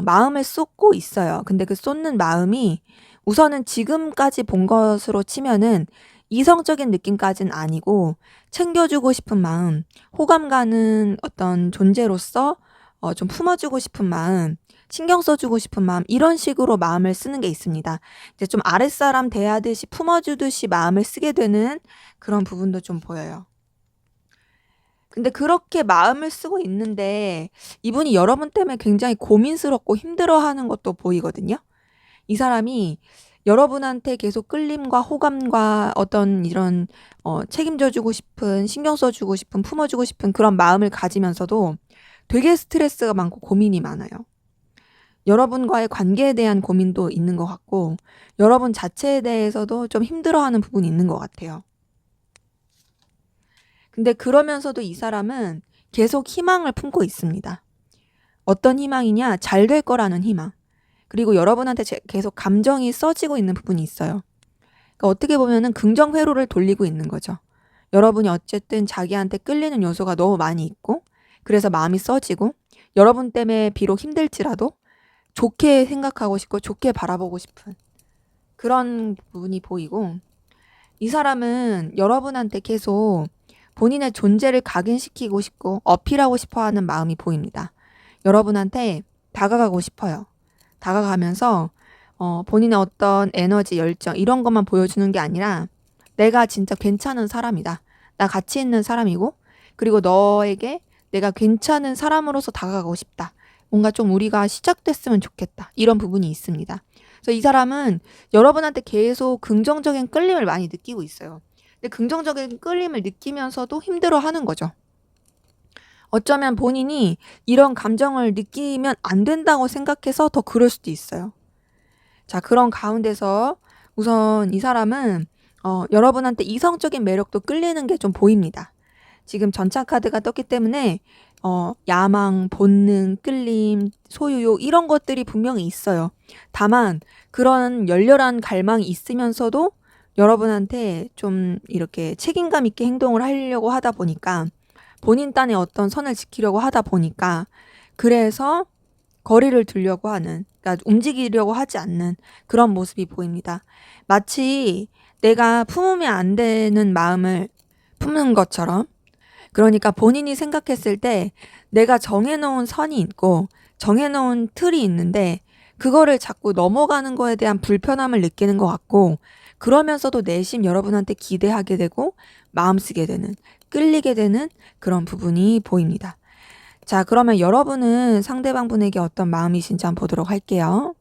마음을 쏟고 있어요. 근데 그 쏟는 마음이 우선은 지금까지 본 것으로 치면은 이성적인 느낌까지는 아니고 챙겨주고 싶은 마음, 호감 가는 어떤 존재로서 좀 품어주고 싶은 마음, 신경 써주고 싶은 마음, 이런 식으로 마음을 쓰는 게 있습니다. 이제 좀 아랫사람 대하듯이 품어주듯이 마음을 쓰게 되는 그런 부분도 좀 보여요. 근데 그렇게 마음을 쓰고 있는데 이분이 여러분 때문에 굉장히 고민스럽고 힘들어하는 것도 보이거든요. 이 사람이 여러분한테 계속 끌림과 호감과 어떤 이런 책임져주고 싶은, 신경 써주고 싶은, 품어주고 싶은 그런 마음을 가지면서도 되게 스트레스가 많고 고민이 많아요. 여러분과의 관계에 대한 고민도 있는 것 같고 여러분 자체에 대해서도 좀 힘들어하는 부분이 있는 것 같아요. 근데 그러면서도 이 사람은 계속 희망을 품고 있습니다. 어떤 희망이냐? 잘 될 거라는 희망. 그리고 여러분한테 계속 감정이 써지고 있는 부분이 있어요. 그러니까 어떻게 보면은 긍정 회로를 돌리고 있는 거죠. 여러분이 어쨌든 자기한테 끌리는 요소가 너무 많이 있고 그래서 마음이 써지고 여러분 때문에 비록 힘들지라도 좋게 생각하고 싶고 좋게 바라보고 싶은 그런 부분이 보이고 이 사람은 여러분한테 계속 본인의 존재를 각인시키고 싶고 어필하고 싶어 하는 마음이 보입니다. 여러분한테 다가가고 싶어요. 다가가면서 본인의 어떤 에너지, 열정 이런 것만 보여주는 게 아니라 내가 진짜 괜찮은 사람이다. 나 가치 있는 사람이고 그리고 너에게 내가 괜찮은 사람으로서 다가가고 싶다. 뭔가 좀 우리가 시작됐으면 좋겠다. 이런 부분이 있습니다. 그래서 이 사람은 여러분한테 계속 긍정적인 끌림을 많이 느끼고 있어요. 근데 긍정적인 끌림을 느끼면서도 힘들어하는 거죠. 어쩌면 본인이 이런 감정을 느끼면 안 된다고 생각해서 더 그럴 수도 있어요. 자, 그런 가운데서 우선 이 사람은 여러분한테 이성적인 매력도 끌리는 게 좀 보입니다. 지금 전차 카드가 떴기 때문에 야망, 본능, 끌림, 소유욕 이런 것들이 분명히 있어요. 다만 그런 열렬한 갈망이 있으면서도 여러분한테 좀 이렇게 책임감 있게 행동을 하려고 하다 보니까 본인 딴에 어떤 선을 지키려고 하다 보니까 그래서 거리를 두려고 하는, 그러니까 움직이려고 하지 않는 그런 모습이 보입니다. 마치 내가 품으면 안 되는 마음을 품는 것처럼. 그러니까 본인이 생각했을 때 내가 정해놓은 선이 있고 정해놓은 틀이 있는데 그거를 자꾸 넘어가는 거에 대한 불편함을 느끼는 것 같고, 그러면서도 내심 여러분한테 기대하게 되고 마음 쓰게 되는, 끌리게 되는 그런 부분이 보입니다. 자, 그러면 여러분은 상대방분에게 어떤 마음이신지 한번 보도록 할게요.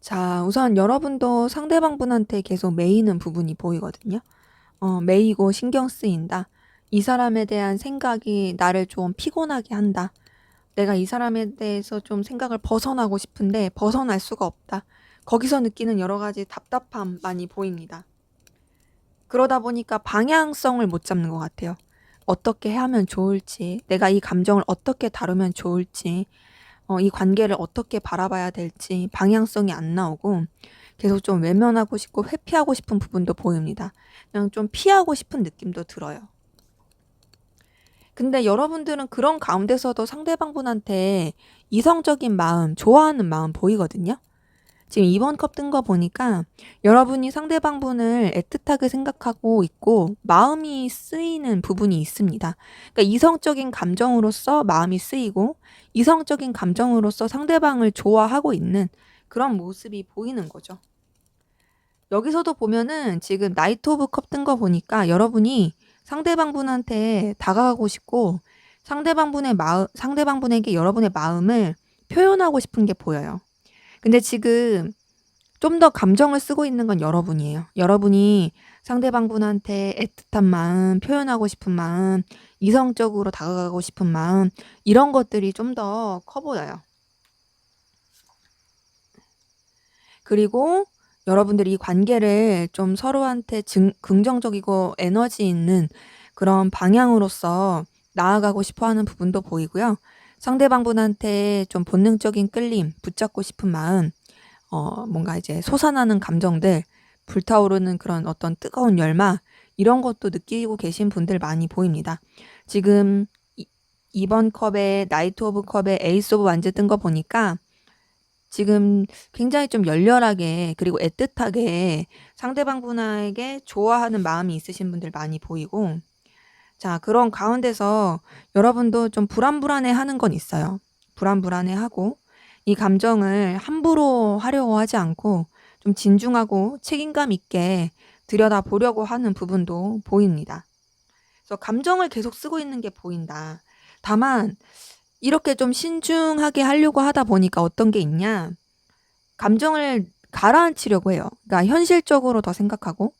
자, 우선 여러분도 상대방분한테 계속 매이는 부분이 보이거든요. 매이고 신경 쓰인다. 이 사람에 대한 생각이 나를 좀 피곤하게 한다. 내가 이 사람에 대해서 좀 생각을 벗어나고 싶은데 벗어날 수가 없다. 거기서 느끼는 여러 가지 답답함 많이 보입니다. 그러다 보니까 방향성을 못 잡는 것 같아요. 어떻게 하면 좋을지, 내가 이 감정을 어떻게 다루면 좋을지, 이 관계를 어떻게 바라봐야 될지 방향성이 안 나오고 계속 좀 외면하고 싶고 회피하고 싶은 부분도 보입니다. 그냥 좀 피하고 싶은 느낌도 들어요. 근데 여러분들은 그런 가운데서도 상대방분한테 이성적인 마음, 좋아하는 마음 보이거든요. 지금 2번 컵 뜬 거 보니까 여러분이 상대방분을 애틋하게 생각하고 있고 마음이 쓰이는 부분이 있습니다. 그러니까 이성적인 감정으로서 마음이 쓰이고 이성적인 감정으로서 상대방을 좋아하고 있는 그런 모습이 보이는 거죠. 여기서도 보면은 지금 나이트 오브 컵 뜬 거 보니까 여러분이 상대방분한테 다가가고 싶고 상대방분에게 여러분의 마음을 표현하고 싶은 게 보여요. 근데 지금 좀 더 감정을 쓰고 있는 건 여러분이에요. 여러분이 상대방분한테 애틋한 마음, 표현하고 싶은 마음, 이성적으로 다가가고 싶은 마음, 이런 것들이 좀 더 커 보여요. 그리고 여러분들이 이 관계를 좀 서로한테 긍정적이고 에너지 있는 그런 방향으로서 나아가고 싶어 하는 부분도 보이고요. 상대방분한테 좀 본능적인 끌림, 붙잡고 싶은 마음, 뭔가 이제 솟아나는 감정들, 불타오르는 그런 어떤 뜨거운 열망, 이런 것도 느끼고 계신 분들 많이 보입니다. 지금 2번 컵에 나이트 오브 컵에 에이스 오브 완즈 뜬 거 보니까 지금 굉장히 좀 열렬하게 그리고 애틋하게 상대방분에게 좋아하는 마음이 있으신 분들 많이 보이고, 자, 그런 가운데서 여러분도 좀 불안불안해하는 건 있어요. 불안불안해하고 이 감정을 함부로 하려고 하지 않고 좀 진중하고 책임감 있게 들여다보려고 하는 부분도 보입니다. 그래서 감정을 계속 쓰고 있는 게 보인다. 다만 이렇게 좀 신중하게 하려고 하다 보니까 어떤 게 있냐? 감정을 가라앉히려고 해요. 그러니까 현실적으로 더 생각하고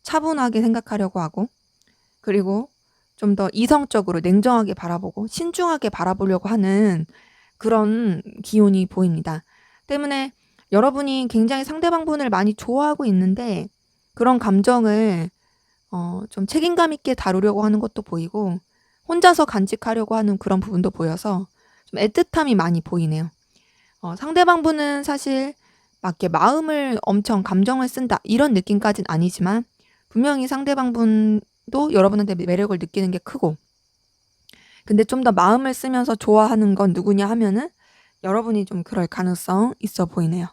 차분하게 생각하려고 하고, 그리고 좀 더 이성적으로 냉정하게 바라보고 신중하게 바라보려고 하는 그런 기운이 보입니다. 때문에 여러분이 굉장히 상대방분을 많이 좋아하고 있는데 그런 감정을 좀 책임감 있게 다루려고 하는 것도 보이고 혼자서 간직하려고 하는 그런 부분도 보여서 좀 애틋함이 많이 보이네요. 상대방분은 사실 막 이렇게 마음을 엄청 감정을 쓴다 이런 느낌까진 아니지만 분명히 상대방분도 여러분한테 매력을 느끼는 게 크고, 근데 좀 더 마음을 쓰면서 좋아하는 건 누구냐 하면은 여러분이 좀 그럴 가능성 있어 보이네요.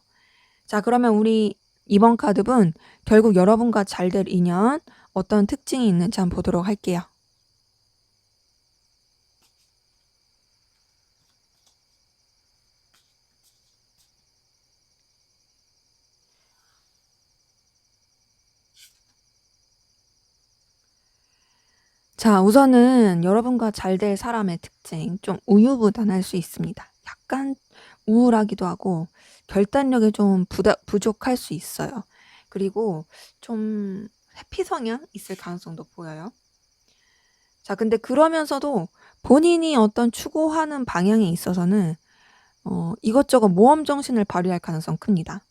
자, 그러면 우리 이번 카드분 결국 여러분과 잘 될 인연 어떤 특징이 있는지 한번 보도록 할게요. 자, 우선은 여러분과 잘 될 사람의 특징, 좀 우유부단할 수 있습니다. 약간 우울하기도 하고 결단력이 좀 부족할 수 있어요. 그리고 좀 회피 성향 있을 가능성도 보여요. 자, 근데 그러면서도 본인이 어떤 추구하는 방향에 있어서는 이것저것 모험 정신을 발휘할 가능성 큽니다.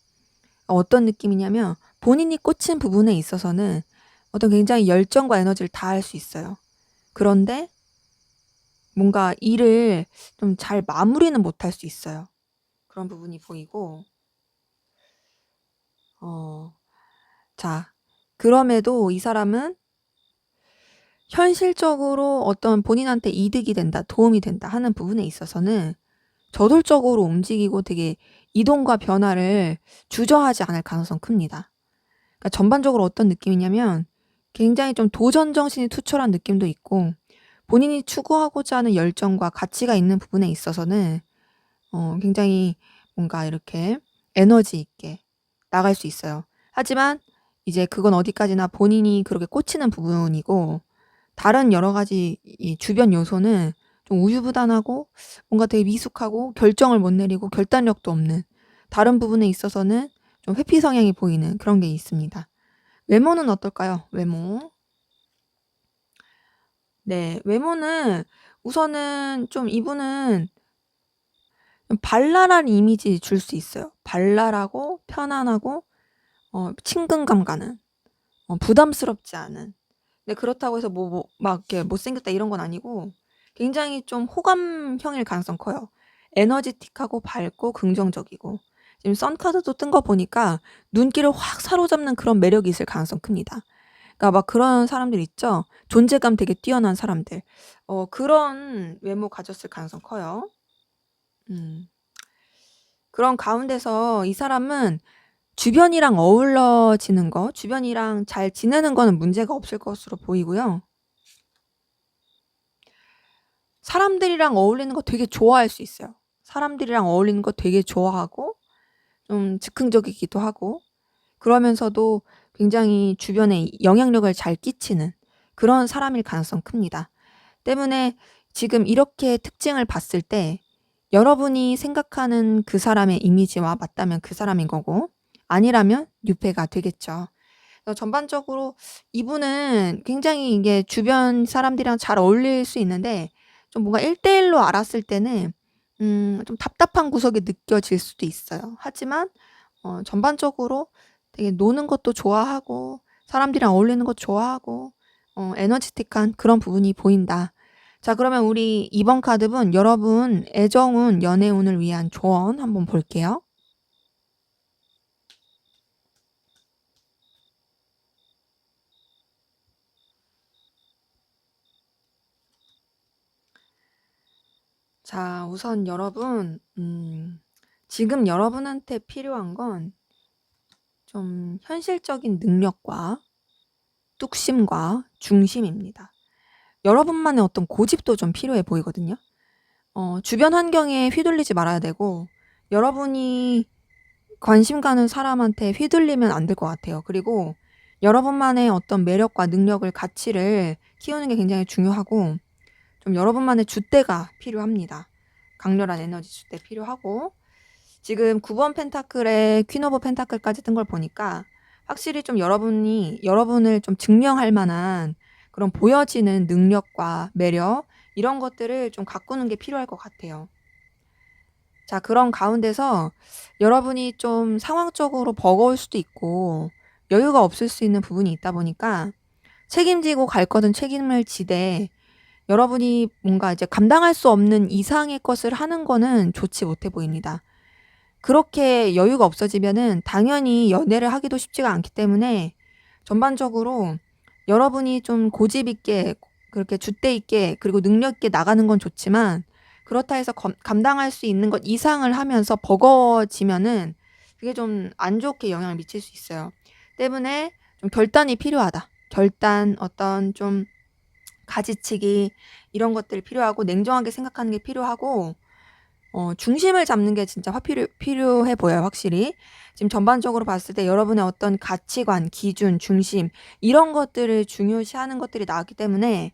어떤 느낌이냐면 본인이 꽂힌 부분에 있어서는 어떤 굉장히 열정과 에너지를 다할 수 있어요. 그런데 뭔가 일을 좀 잘 마무리는 못할 수 있어요. 그런 부분이 보이고, 어 자, 그럼에도 이 사람은 현실적으로 어떤 본인한테 이득이 된다, 도움이 된다 하는 부분에 있어서는 저돌적으로 움직이고 되게 이동과 변화를 주저하지 않을 가능성 큽니다. 그러니까 전반적으로 어떤 느낌이냐면 굉장히 좀 도전 정신이 투철한 느낌도 있고 본인이 추구하고자 하는 열정과 가치가 있는 부분에 있어서는 굉장히 뭔가 이렇게 에너지 있게 나갈 수 있어요. 하지만 이제 그건 어디까지나 본인이 그렇게 꽂히는 부분이고 다른 여러 가지 이 주변 요소는 좀 우유부단하고 뭔가 되게 미숙하고 결정을 못 내리고 결단력도 없는 다른 부분에 있어서는 좀 회피 성향이 보이는 그런 게 있습니다. 외모는 어떨까요? 외모. 네, 외모는 우선은 좀 이분은 발랄한 이미지 줄 수 있어요. 발랄하고 편안하고 친근감 가는 부담스럽지 않은. 근데 그렇다고 해서 막 이렇게 못생겼다 이런 건 아니고 굉장히 좀 호감형일 가능성 커요. 에너지틱하고 밝고 긍정적이고 지금 선카드도 뜬 거 보니까 눈길을 확 사로잡는 그런 매력이 있을 가능성 큽니다. 그러니까 막 그런 사람들 있죠. 존재감 되게 뛰어난 사람들. 그런 외모 가졌을 가능성 커요. 음. 그런 가운데서 이 사람은 주변이랑 어우러지는 거, 주변이랑 잘 지내는 거는 문제가 없을 것으로 보이고요. 사람들이랑 어울리는 거 되게 좋아할 수 있어요. 사람들이랑 어울리는 거 되게 좋아하고 좀 즉흥적이기도 하고 그러면서도 굉장히 주변에 영향력을 잘 끼치는 그런 사람일 가능성 큽니다. 때문에 지금 이렇게 특징을 봤을 때 여러분이 생각하는 그 사람의 이미지와 맞다면 그 사람인 거고 아니라면 뉴페가 되겠죠. 그래서 전반적으로 이분은 굉장히 이게 주변 사람들이랑 잘 어울릴 수 있는데 좀 뭔가 1대1로 알았을 때는 좀 답답한 구석이 느껴질 수도 있어요. 하지만 전반적으로 되게 노는 것도 좋아하고 사람들이랑 어울리는 것 좋아하고 에너지틱한 그런 부분이 보인다. 자, 그러면 우리 이번 카드분 여러분 애정운, 연애운을 위한 조언 한번 볼게요. 자, 우선 여러분 지금 여러분한테 필요한 건 좀 현실적인 능력과 뚝심과 중심입니다. 여러분만의 어떤 고집도 좀 필요해 보이거든요. 주변 환경에 휘둘리지 말아야 되고 여러분이 관심 가는 사람한테 휘둘리면 안 될 것 같아요. 그리고 여러분만의 어떤 매력과 능력을 가치를 키우는 게 굉장히 중요하고 좀 여러분만의 줏대가 필요합니다. 강렬한 에너지 줏대 필요하고 지금 9번 펜타클에 퀸 오브 펜타클까지 뜬 걸 보니까 확실히 좀 여러분이 여러분을 좀 증명할 만한 그런 보여지는 능력과 매력 이런 것들을 좀 가꾸는 게 필요할 것 같아요. 자, 그런 가운데서 여러분이 좀 상황적으로 버거울 수도 있고 여유가 없을 수 있는 부분이 있다 보니까 책임지고 갈 거든 책임을 지되 여러분이 뭔가 이제 감당할 수 없는 이상의 것을 하는 거는 좋지 못해 보입니다. 그렇게 여유가 없어지면은 당연히 연애를 하기도 쉽지가 않기 때문에 전반적으로 여러분이 좀 고집 있게 그렇게 줏대 있게 그리고 능력 있게 나가는 건 좋지만 그렇다 해서 감당할 수 있는 것 이상을 하면서 버거워지면은 그게 좀 안 좋게 영향을 미칠 수 있어요. 때문에 좀 결단이 필요하다. 결단, 어떤 좀 가지치기 이런 것들이 필요하고 냉정하게 생각하는 게 필요하고 중심을 잡는 게 진짜 필요해 보여요, 확실히. 지금 전반적으로 봤을 때 여러분의 어떤 가치관, 기준, 중심 이런 것들을 중요시하는 것들이 나왔기 때문에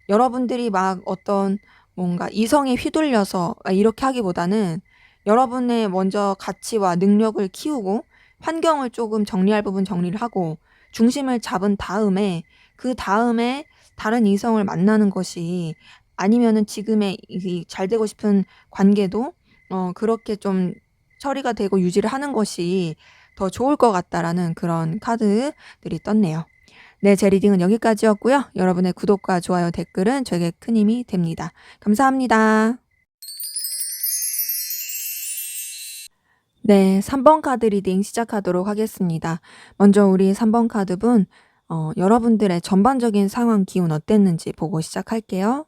여러분들이 막 어떤 뭔가 이성에 휘둘려서 이렇게 하기보다는 여러분의 먼저 가치와 능력을 키우고 환경을 조금 정리할 부분 정리를 하고 중심을 잡은 다음에 그다음에 다른 이성을 만나는 것이 아니면은 지금의 이 잘 되고 싶은 관계도 그렇게 좀 처리가 되고 유지를 하는 것이 더 좋을 것 같다라는 그런 카드들이 떴네요. 네, 제 리딩은 여기까지였고요. 여러분의 구독과 좋아요, 댓글은 저에게 큰 힘이 됩니다. 감사합니다. 네, 3번 카드 리딩 시작하도록 하겠습니다. 먼저 우리 3번 카드분, 여러분들의 전반적인 상황 기운 어땠는지 보고 시작할게요.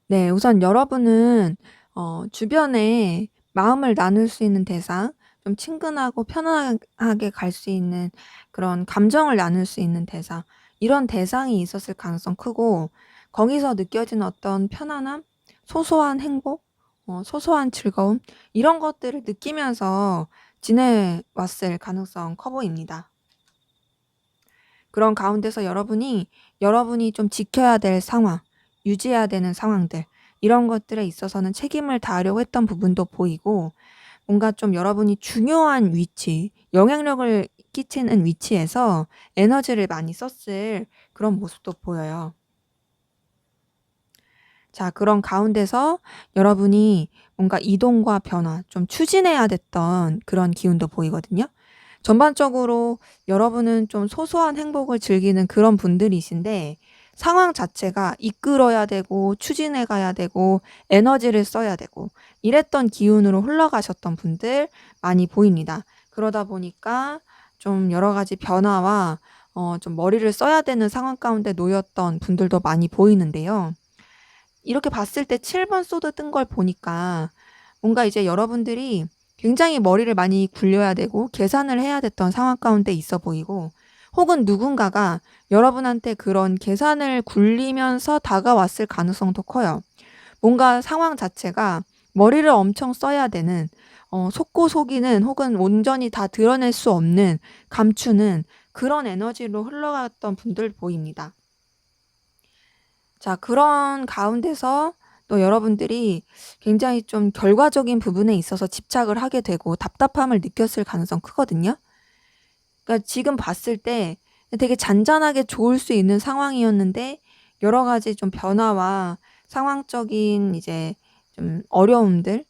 네, 우선 여러분은 주변에 마음을 나눌 수 있는 대상, 좀 친근하고 편안하게 갈 수 있는 그런 감정을 나눌 수 있는 대상, 이런 대상이 있었을 가능성 크고, 거기서 느껴진 어떤 편안함, 소소한 행복, 소소한 즐거움, 이런 것들을 느끼면서 지내왔을 가능성 커 보입니다. 그런 가운데서 여러분이 좀 지켜야 될 상황, 유지해야 되는 상황들, 이런 것들에 있어서는 책임을 다하려고 했던 부분도 보이고, 뭔가 좀 여러분이 중요한 위치, 영향력을 끼치는 위치에서 에너지를 많이 썼을 그런 모습도 보여요. 자, 그런 가운데서 여러분이 뭔가 이동과 변화, 좀 추진해야 됐던 그런 기운도 보이거든요. 전반적으로 여러분은 좀 소소한 행복을 즐기는 그런 분들이신데, 상황 자체가 이끌어야 되고 추진해 가야 되고 에너지를 써야 되고 이랬던 기운으로 흘러가셨던 분들 많이 보입니다. 그러다 보니까 좀 여러 가지 변화와 좀 머리를 써야 되는 상황 가운데 놓였던 분들도 많이 보이는데요. 이렇게 봤을 때 7번 소드 뜬 걸 보니까 뭔가 이제 여러분들이 굉장히 머리를 많이 굴려야 되고 계산을 해야 됐던 상황 가운데 있어 보이고, 혹은 누군가가 여러분한테 그런 계산을 굴리면서 다가왔을 가능성도 커요. 뭔가 상황 자체가 머리를 엄청 써야 되는, 속고 속이는, 혹은 온전히 다 드러낼 수 없는, 감추는 그런 에너지로 흘러갔던 분들 보입니다. 자, 그런 가운데서 또 여러분들이 굉장히 좀 결과적인 부분에 있어서 집착을 하게 되고 답답함을 느꼈을 가능성 크거든요. 그러니까 지금 봤을 때 되게 잔잔하게 좋을 수 있는 상황이었는데, 여러 가지 좀 변화와 상황적인 이제 좀 어려움들,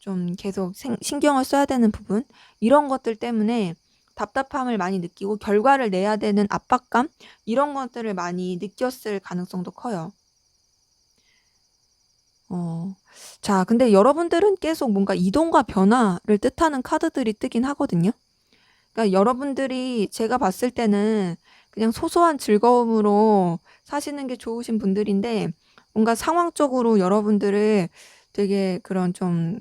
좀 계속 신경을 써야 되는 부분, 이런 것들 때문에 답답함을 많이 느끼고 결과를 내야 되는 압박감, 이런 것들을 많이 느꼈을 가능성도 커요. 어. 자, 근데 여러분들은 계속 뭔가 이동과 변화를 뜻하는 카드들이 뜨긴 하거든요. 그러니까 여러분들이 제가 봤을 때는 그냥 소소한 즐거움으로 사시는 게 좋으신 분들인데, 뭔가 상황적으로 여러분들을 되게 그런 좀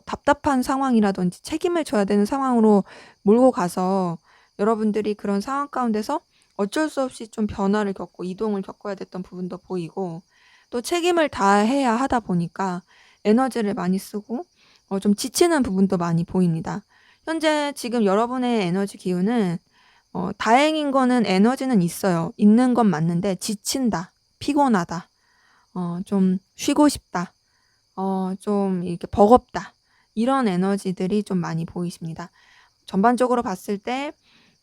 답답한 상황이라든지 책임을 져야 되는 상황으로 몰고 가서 여러분들이 그런 상황 가운데서 어쩔 수 없이 좀 변화를 겪고 이동을 겪어야 됐던 부분도 보이고, 또 책임을 다해야 하다 보니까 에너지를 많이 쓰고 좀 지치는 부분도 많이 보입니다. 현재 지금 여러분의 에너지 기운은, 다행인 거는 에너지는 있어요. 있는 건 맞는데 지친다, 피곤하다, 좀 쉬고 싶다, 좀 이렇게 버겁다, 이런 에너지들이 좀 많이 보이십니다. 전반적으로 봤을 때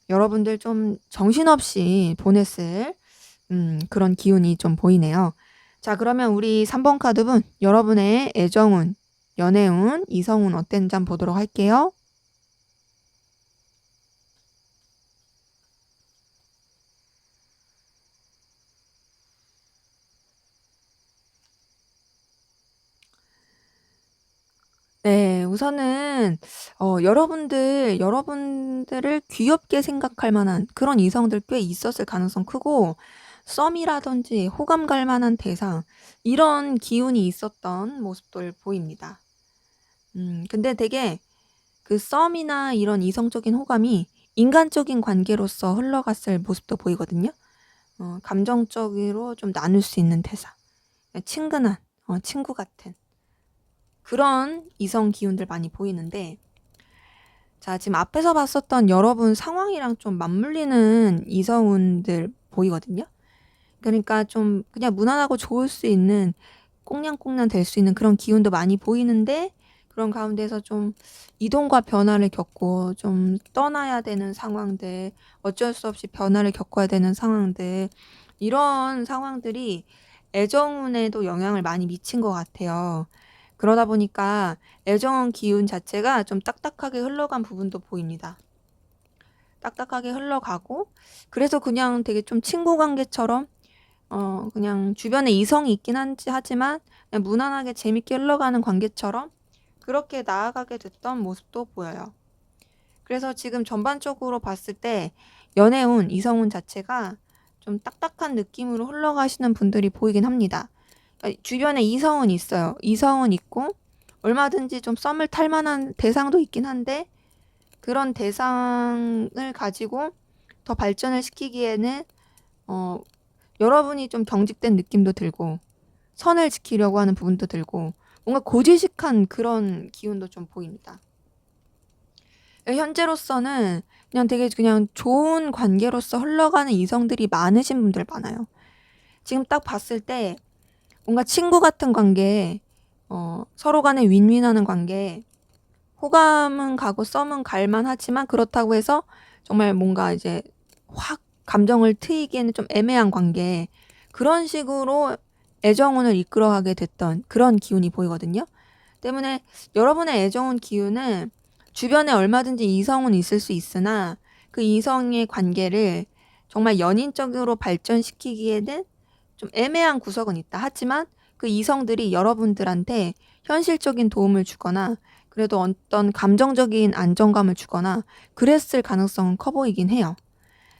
여러분들 좀 정신없이 보냈을 그런 기운이 좀 보이네요. 자, 그러면 우리 3번 카드분, 여러분의 애정운, 연애운, 이성운 어땠는지 한번 보도록 할게요. 네, 우선은 여러분들을 귀엽게 생각할 만한 그런 이성들 꽤 있었을 가능성 크고, 썸이라든지 호감 갈 만한 대상, 이런 기운이 있었던 모습들 보입니다. 근데 되게 그 썸이나 이런 이성적인 호감이 인간적인 관계로서 흘러갔을 모습도 보이거든요. 감정적으로 좀 나눌 수 있는 대상, 친근한, 친구 같은 그런 이성 기운들 많이 보이는데, 자, 지금 앞에서 봤었던 여러분 상황이랑 좀 맞물리는 이성운들 보이거든요. 그러니까 좀 그냥 무난하고 좋을 수 있는, 꽁냥꽁냥 될 수 있는 그런 기운도 많이 보이는데, 그런 가운데서 좀 이동과 변화를 겪고 좀 떠나야 되는 상황들, 어쩔 수 없이 변화를 겪어야 되는 상황들, 이런 상황들이 애정운에도 영향을 많이 미친 것 같아요. 그러다 보니까 애정운 기운 자체가 좀 딱딱하게 흘러간 부분도 보입니다. 딱딱하게 흘러가고, 그래서 그냥 되게 좀 친구 관계처럼 그냥 주변에 이성이 있긴 하지만 그냥 무난하게 재밌게 흘러가는 관계처럼 그렇게 나아가게 됐던 모습도 보여요. 그래서 지금 전반적으로 봤을 때 연애운, 이성운 자체가 좀 딱딱한 느낌으로 흘러가시는 분들이 보이긴 합니다. 주변에 이성은 있어요. 이성은 있고 얼마든지 좀 썸을 탈 만한 대상도 있긴 한데, 그런 대상을 가지고 더 발전을 시키기에는 여러분이 좀 경직된 느낌도 들고 선을 지키려고 하는 부분도 들고 뭔가 고지식한 그런 기운도 좀 보입니다. 현재로서는 그냥 되게 그냥 좋은 관계로서 흘러가는 이성들이 많으신 분들 많아요. 지금 딱 봤을 때 뭔가 친구 같은 관계, 서로 간에 윈윈하는 관계, 호감은 가고 썸은 갈만 하지만 그렇다고 해서 정말 뭔가 이제 확 감정을 트이기에는 좀 애매한 관계, 그런 식으로 애정운을 이끌어가게 됐던 그런 기운이 보이거든요. 때문에 여러분의 애정운 기운은 주변에 얼마든지 이성은 있을 수 있으나 그 이성의 관계를 정말 연인적으로 발전시키기에는 좀 애매한 구석은 있다. 하지만 그 이성들이 여러분들한테 현실적인 도움을 주거나 그래도 어떤 감정적인 안정감을 주거나 그랬을 가능성은 커 보이긴 해요.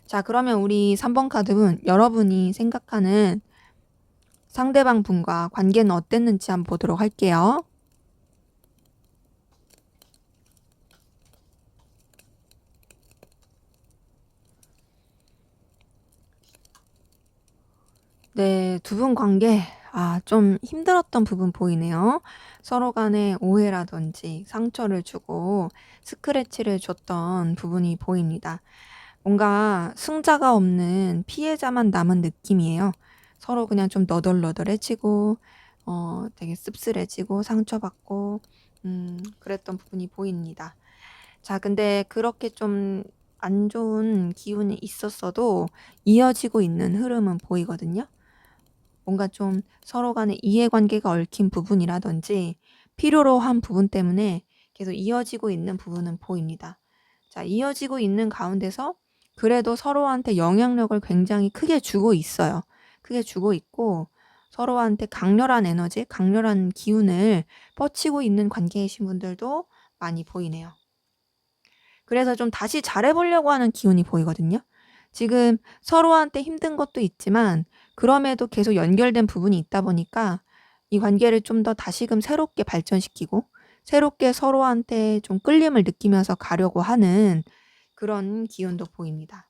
자, 그러면 우리 3번 카드는 여러분이 생각하는 상대방 분과 관계는 어땠는지 한번 보도록 할게요. 네, 두 분 관계, 좀 힘들었던 부분 보이네요. 서로 간에 오해라든지 상처를 주고 스크래치를 줬던 부분이 보입니다. 뭔가 승자가 없는 피해자만 남은 느낌이에요. 서로 그냥 좀 너덜너덜해지고, 되게 씁쓸해지고, 상처받고, 그랬던 부분이 보입니다. 자, 근데 그렇게 좀 안 좋은 기운이 있었어도 이어지고 있는 흐름은 보이거든요. 뭔가 좀 서로 간에 이해관계가 얽힌 부분이라든지 필요로 한 부분 때문에 계속 이어지고 있는 부분은 보입니다. 자, 이어지고 있는 가운데서 그래도 서로한테 영향력을 굉장히 크게 주고 있어요. 크게 주고 있고 서로한테 강렬한 에너지, 강렬한 기운을 뻗치고 있는 관계이신 분들도 많이 보이네요. 그래서 좀 다시 잘해보려고 하는 기운이 보이거든요. 지금 서로한테 힘든 것도 있지만 그럼에도 계속 연결된 부분이 있다 보니까 이 관계를 좀 더 다시금 새롭게 발전시키고 새롭게 서로한테 좀 끌림을 느끼면서 가려고 하는 그런 기운도 보입니다.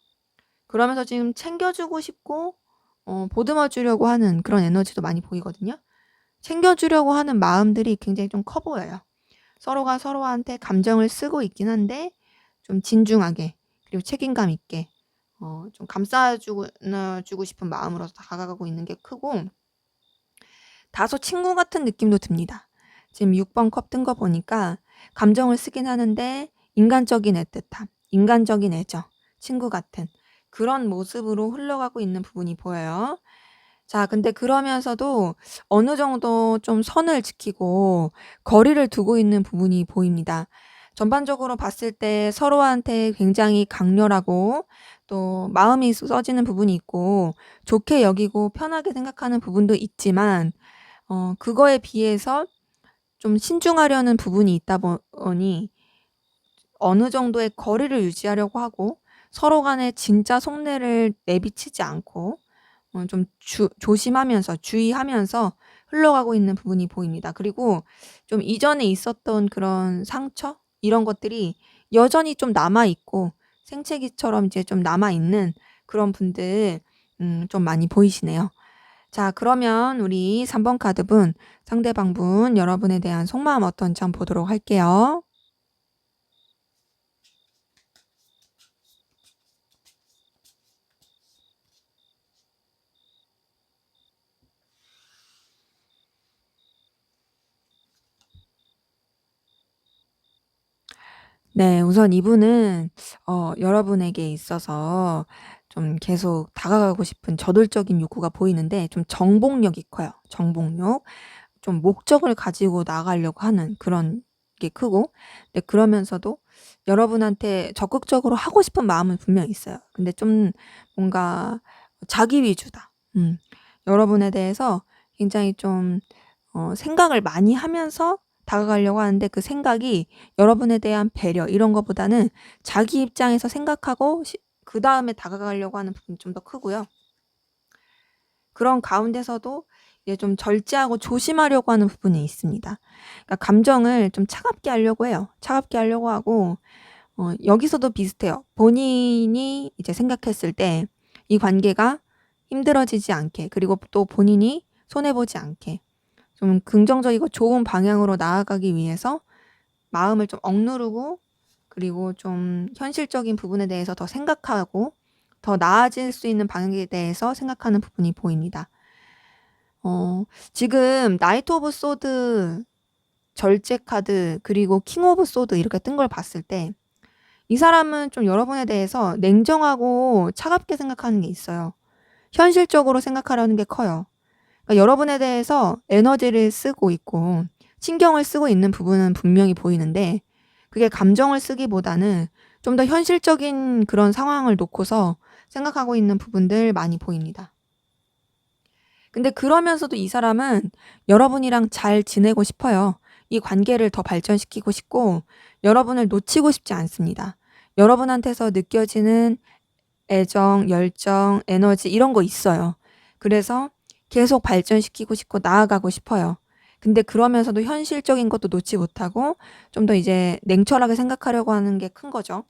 그러면서 지금 챙겨주고 싶고 보듬어 주려고 하는 그런 에너지도 많이 보이거든요. 챙겨주려고 하는 마음들이 굉장히 좀 커 보여요. 서로가 서로한테 감정을 쓰고 있긴 한데 좀 진중하게 그리고 책임감 있게 좀 감싸주고 싶은 마음으로 다가가고 있는 게 크고, 다소 친구 같은 느낌도 듭니다. 지금 6번 컵 뜬 거 보니까 감정을 쓰긴 하는데 인간적인 애틋함, 인간적인 애정, 친구 같은 그런 모습으로 흘러가고 있는 부분이 보여요. 자, 근데 그러면서도 어느 정도 좀 선을 지키고 거리를 두고 있는 부분이 보입니다. 전반적으로 봤을 때 서로한테 굉장히 강렬하고 또 마음이 써지는 부분이 있고 좋게 여기고 편하게 생각하는 부분도 있지만 그거에 비해서 좀 신중하려는 부분이 있다 보니 어느 정도의 거리를 유지하려고 하고 서로 간에 진짜 속내를 내비치지 않고 좀 조심하면서 주의하면서 흘러가고 있는 부분이 보입니다. 그리고 좀 이전에 있었던 그런 상처 이런 것들이 여전히 좀 남아 있고 생채기처럼 이제 좀 남아 있는 그런 분들 좀 많이 보이시네요. 자, 그러면 우리 3번 카드분, 상대방 분 여러분에 대한 속마음 어떤지 한번 보도록 할게요. 네. 우선 이분은 여러분에게 있어서 좀 계속 다가가고 싶은 저돌적인 욕구가 보이는데 좀 정복력이 커요. 정복력. 좀 목적을 가지고 나가려고 하는 그런 게 크고, 네, 그러면서도 여러분한테 적극적으로 하고 싶은 마음은 분명히 있어요. 근데 좀 뭔가 자기 위주다. 여러분에 대해서 굉장히 좀 생각을 많이 하면서 다가가려고 하는데 그 생각이 여러분에 대한 배려 이런 거보다는 자기 입장에서 생각하고 그다음에 다가가려고 하는 부분이 좀 더 크고요. 그런 가운데서도 이제 좀 절제하고 조심하려고 하는 부분이 있습니다. 그러니까 감정을 좀 차갑게 하려고 해요. 차갑게 하려고 하고 여기서도 비슷해요. 본인이 이제 생각했을 때 이 관계가 힘들어지지 않게, 그리고 또 본인이 손해보지 않게 좀 긍정적이고 좋은 방향으로 나아가기 위해서 마음을 좀 억누르고, 그리고 좀 현실적인 부분에 대해서 더 생각하고 더 나아질 수 있는 방향에 대해서 생각하는 부분이 보입니다. 지금 나이트 오브 소드, 절제 카드, 그리고 킹 오브 소드 이렇게 뜬 걸 봤을 때 이 사람은 좀 여러분에 대해서 냉정하고 차갑게 생각하는 게 있어요. 현실적으로 생각하려는 게 커요. 그러니까 여러분에 대해서 에너지를 쓰고 있고 신경을 쓰고 있는 부분은 분명히 보이는데, 그게 감정을 쓰기보다는 좀 더 현실적인 그런 상황을 놓고서 생각하고 있는 부분들 많이 보입니다. 근데 그러면서도 이 사람은 여러분이랑 잘 지내고 싶어요. 이 관계를 더 발전시키고 싶고 여러분을 놓치고 싶지 않습니다. 여러분한테서 느껴지는 애정, 열정, 에너지 이런 거 있어요. 그래서 계속 발전시키고 싶고 나아가고 싶어요. 근데 그러면서도 현실적인 것도 놓지 못하고 좀 더 이제 냉철하게 생각하려고 하는 게 큰 거죠.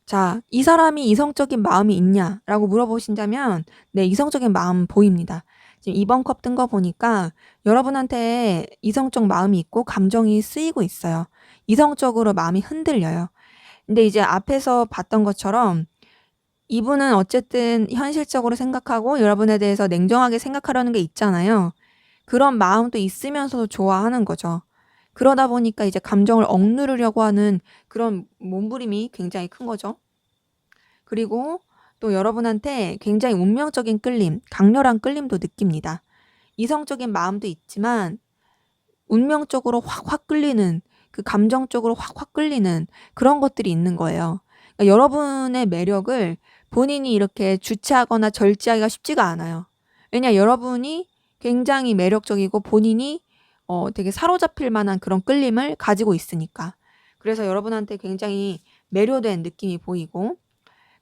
자, 이 사람이 이성적인 마음이 있냐라고 물어보신다면 네, 이성적인 마음 보입니다. 지금 2번 컵 뜬 거 보니까 여러분한테 이성적 마음이 있고 감정이 쓰이고 있어요. 이성적으로 마음이 흔들려요. 근데 이제 앞에서 봤던 것처럼 이분은 어쨌든 현실적으로 생각하고 여러분에 대해서 냉정하게 생각하려는 게 있잖아요. 그런 마음도 있으면서도 좋아하는 거죠. 그러다 보니까 이제 감정을 억누르려고 하는 그런 몸부림이 굉장히 큰 거죠. 그리고 또 여러분한테 굉장히 운명적인 끌림, 강렬한 끌림도 느낍니다. 이성적인 마음도 있지만 운명적으로 확확 끌리는, 그 감정적으로 확확 끌리는 그런 것들이 있는 거예요. 그러니까 여러분의 매력을 본인이 이렇게 주체하거나 절제하기가 쉽지가 않아요. 왜냐, 여러분이 굉장히 매력적이고 본인이 되게 사로잡힐 만한 그런 끌림을 가지고 있으니까. 그래서 여러분한테 굉장히 매료된 느낌이 보이고,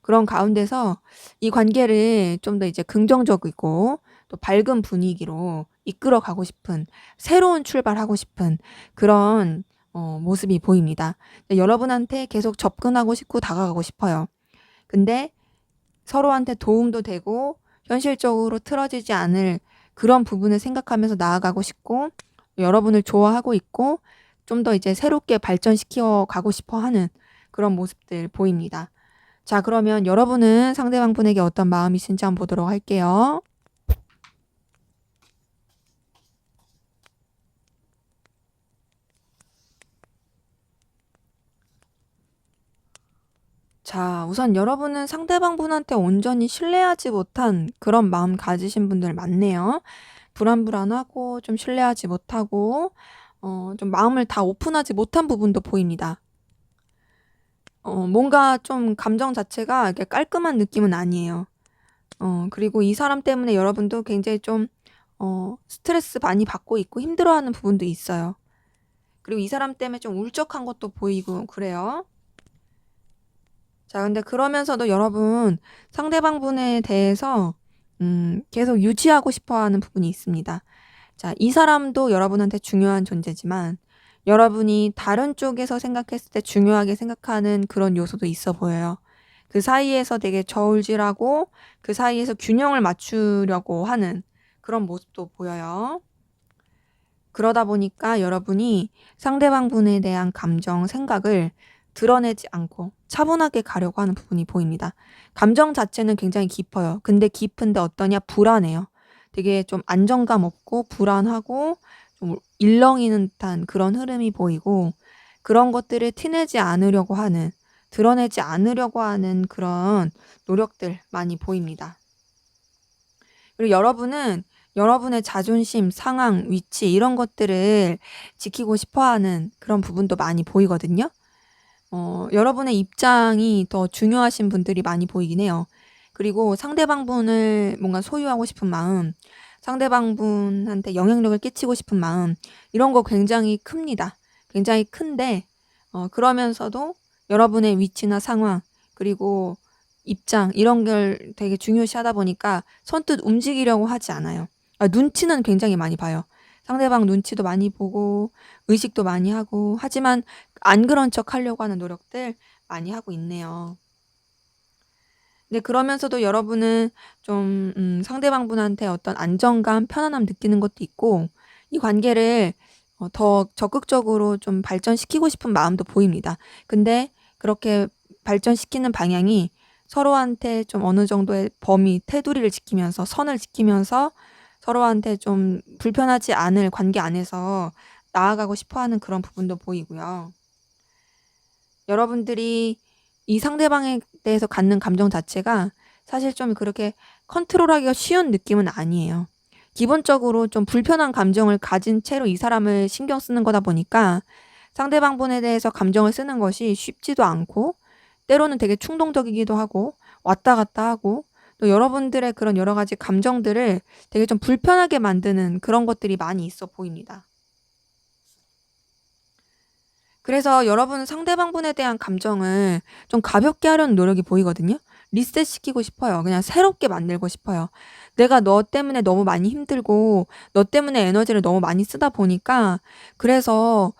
그런 가운데서 이 관계를 좀 더 이제 긍정적이고 또 밝은 분위기로 이끌어 가고 싶은, 새로운 출발하고 싶은 그런 모습이 보입니다. 여러분한테 계속 접근하고 싶고 다가가고 싶어요. 근데 서로한테 도움도 되고 현실적으로 틀어지지 않을 그런 부분을 생각하면서 나아가고 싶고, 여러분을 좋아하고 있고 좀 더 이제 새롭게 발전시켜 가고 싶어 하는 그런 모습들 보입니다. 자, 그러면 여러분은 상대방 분에게 어떤 마음이신지 한번 보도록 할게요. 자, 우선 여러분은 상대방 분한테 온전히 신뢰하지 못한 그런 마음 가지신 분들 많네요. 불안불안하고 좀 신뢰하지 못하고 좀 마음을 다 오픈하지 못한 부분도 보입니다. 뭔가 좀 감정 자체가 이렇게 깔끔한 느낌은 아니에요. 그리고 이 사람 때문에 여러분도 굉장히 좀 스트레스 많이 받고 있고 힘들어하는 부분도 있어요. 그리고 이 사람 때문에 좀 울적한 것도 보이고 그래요. 자, 근데 그러면서도 여러분 상대방 분에 대해서 계속 유지하고 싶어 하는 부분이 있습니다. 자, 이 사람도 여러분한테 중요한 존재지만 여러분이 다른 쪽에서 생각했을 때 중요하게 생각하는 그런 요소도 있어 보여요. 그 사이에서 되게 저울질하고 그 사이에서 균형을 맞추려고 하는 그런 모습도 보여요. 그러다 보니까 여러분이 상대방 분에 대한 감정, 생각을 드러내지 않고 차분하게 가려고 하는 부분이 보입니다. 감정 자체는 굉장히 깊어요. 근데 깊은데 어떠냐? 불안해요. 되게 좀 안정감 없고 불안하고 좀 일렁이는 듯한 그런 흐름이 보이고, 그런 것들을 티내지 않으려고 하는, 드러내지 않으려고 하는 그런 노력들 많이 보입니다. 그리고 여러분은 여러분의 자존심, 상황, 위치 이런 것들을 지키고 싶어 하는 그런 부분도 많이 보이거든요. 여러분의 입장이 더 중요하신 분들이 많이 보이긴 해요. 그리고 상대방 분을 뭔가 소유하고 싶은 마음, 상대방 분한테 영향력을 끼치고 싶은 마음, 이런 거 굉장히 큽니다. 굉장히 큰데, 그러면서도 여러분의 위치나 상황, 그리고 입장, 이런 걸 되게 중요시 하다 보니까 선뜻 움직이려고 하지 않아요. 눈치는 굉장히 많이 봐요. 상대방 눈치도 많이 보고, 의식도 많이 하고, 하지만 안 그런 척 하려고 하는 노력들 많이 하고 있네요. 근데 그러면서도 여러분은 좀 상대방 분한테 어떤 안정감, 편안함 느끼는 것도 있고 이 관계를 더 적극적으로 좀 발전시키고 싶은 마음도 보입니다. 근데 그렇게 발전시키는 방향이 서로한테 좀 어느 정도의 범위, 테두리를 지키면서 선을 지키면서 서로한테 좀 불편하지 않을 관계 안에서 나아가고 싶어 하는 그런 부분도 보이고요. 여러분들이 이 상대방에 대해서 갖는 감정 자체가 사실 좀 그렇게 컨트롤하기가 쉬운 느낌은 아니에요. 기본적으로 좀 불편한 감정을 가진 채로 이 사람을 신경 쓰는 거다 보니까 상대방 분에 대해서 감정을 쓰는 것이 쉽지도 않고 때로는 되게 충동적이기도 하고 왔다 갔다 하고 또 여러분들의 그런 여러 가지 감정들을 되게 좀 불편하게 만드는 그런 것들이 많이 있어 보입니다. 그래서 여러분은 상대방 분에 대한 감정을 좀 가볍게 하려는 노력이 보이거든요. 리셋시키고 싶어요. 그냥 새롭게 만들고 싶어요. 내가 너 때문에 너무 많이 힘들고 너 때문에 에너지를 너무 많이 쓰다 보니까 그래서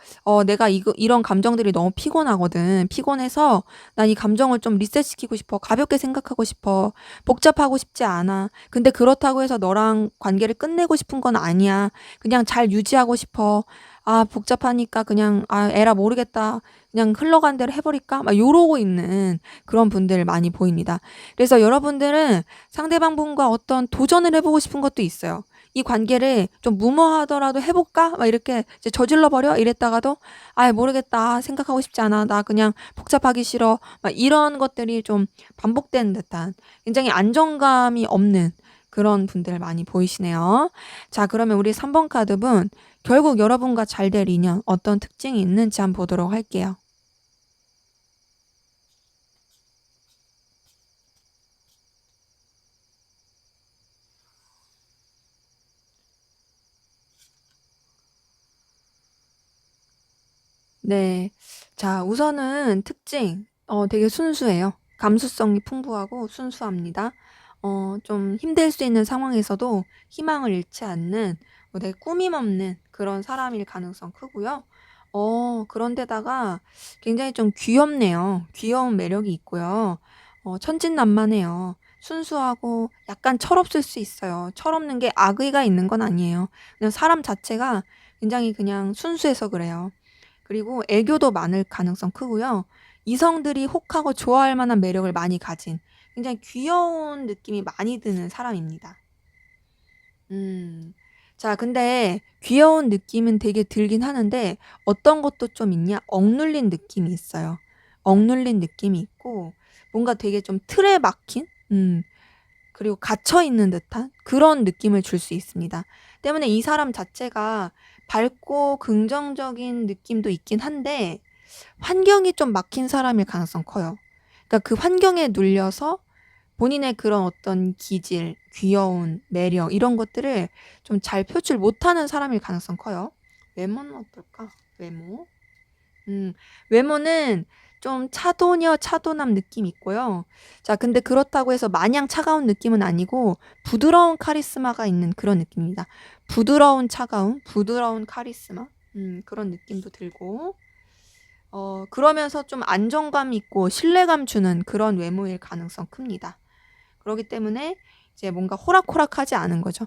내가 이런 감정들이 너무 피곤하거든. 피곤해서 난 이 감정을 좀 리셋시키고 싶어. 가볍게 생각하고 싶어. 복잡하고 싶지 않아. 근데 그렇다고 해서 너랑 관계를 끝내고 싶은 건 아니야. 그냥 잘 유지하고 싶어. 복잡하니까 그냥 에라 모르겠다. 그냥 흘러간 대로 해버릴까? 막 요러고 있는 그런 분들 많이 보입니다. 그래서 여러분들은 상대방 분과 어떤 도전을 해보고 싶은 것도 있어요. 이 관계를 좀 무모하더라도 해볼까? 막 이렇게 이제 저질러 버려? 이랬다가도 모르겠다. 생각하고 싶지 않아. 나 그냥 복잡하기 싫어. 막 이런 것들이 좀 반복되는 듯한 굉장히 안정감이 없는 그런 분들 많이 보이시네요. 자, 그러면 우리 3번 카드분 결국 여러분과 잘 될 인연 어떤 특징이 있는지 한번 보도록 할게요. 네. 자, 우선은 특징, 되게 순수해요. 감수성이 풍부하고 순수합니다. 좀 힘들 수 있는 상황에서도 희망을 잃지 않는 되게 꾸밈 없는 그런 사람일 가능성 크고요. 그런데다가 굉장히 좀 귀엽네요. 귀여운 매력이 있고요. 천진난만해요. 순수하고 약간 철없을 수 있어요. 철없는 게 악의가 있는 건 아니에요. 그냥 사람 자체가 굉장히 그냥 순수해서 그래요. 그리고 애교도 많을 가능성 크고요. 이성들이 혹하고 좋아할 만한 매력을 많이 가진 굉장히 귀여운 느낌이 많이 드는 사람입니다. 음. 자, 근데 귀여운 느낌은 되게 들긴 하는데 어떤 것도 좀 있냐? 억눌린 느낌이 있어요. 억눌린 느낌이 있고 뭔가 되게 좀 틀에 막힌? 그리고 갇혀 있는 듯한 그런 느낌을 줄 수 있습니다. 때문에 이 사람 자체가 밝고 긍정적인 느낌도 있긴 한데 환경이 좀 막힌 사람일 가능성 커요. 그러니까 그 환경에 눌려서 본인의 그런 어떤 기질, 귀여운 매력 이런 것들을 좀 잘 표출 못하는 사람일 가능성 커요. 외모는 어떨까? 외모? 외모는 좀 차도녀, 차도남 느낌이 있고요. 자, 근데 그렇다고 해서 마냥 차가운 느낌은 아니고 부드러운 카리스마가 있는 그런 느낌입니다. 부드러운 차가움, 부드러운 카리스마. 그런 느낌도 들고. 그러면서 좀 안정감 있고 신뢰감 주는 그런 외모일 가능성 큽니다. 그렇기 때문에 이제 뭔가 호락호락하지 않은 거죠.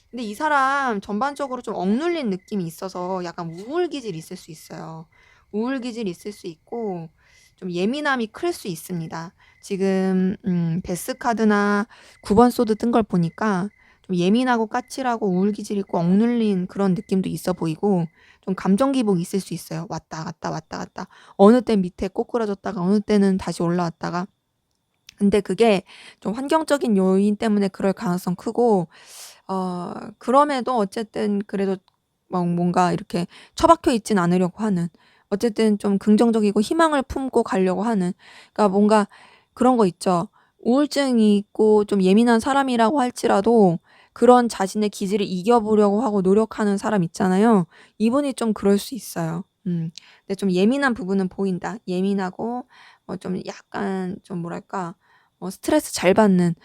근데 이 사람 전반적으로 좀 억눌린 느낌이 있어서 약간 우울 기질이 있을 수 있어요. 우울 기질이 있을 수 있고 좀 예민함이 클 수 있습니다. 지금 데스 카드나 9번 소드 뜬 걸 보니까 좀 예민하고 까칠하고 우울 기질 있고 억눌린 그런 느낌도 있어 보이고 좀 감정 기복이 있을 수 있어요. 왔다 갔다 왔다 갔다. 어느 때 밑에 꼬꾸라졌다가 어느 때는 다시 올라왔다가 근데 그게 좀 환경적인 요인 때문에 그럴 가능성 크고 그럼에도 어쨌든 그래도 막 뭔가 이렇게 처박혀 있진 않으려고 하는, 어쨌든 좀 긍정적이고 희망을 품고 가려고 하는, 그러니까 뭔가 그런 거 있죠. 우울증이 있고 좀 예민한 사람이라고 할지라도 그런 자신의 기질을 이겨보려고 하고 노력하는 사람 있잖아요. 이분이 좀 그럴 수 있어요. 근데 좀 예민한 부분은 보인다. 예민하고 좀 약간 좀 뭐랄까 스트레스 잘 받는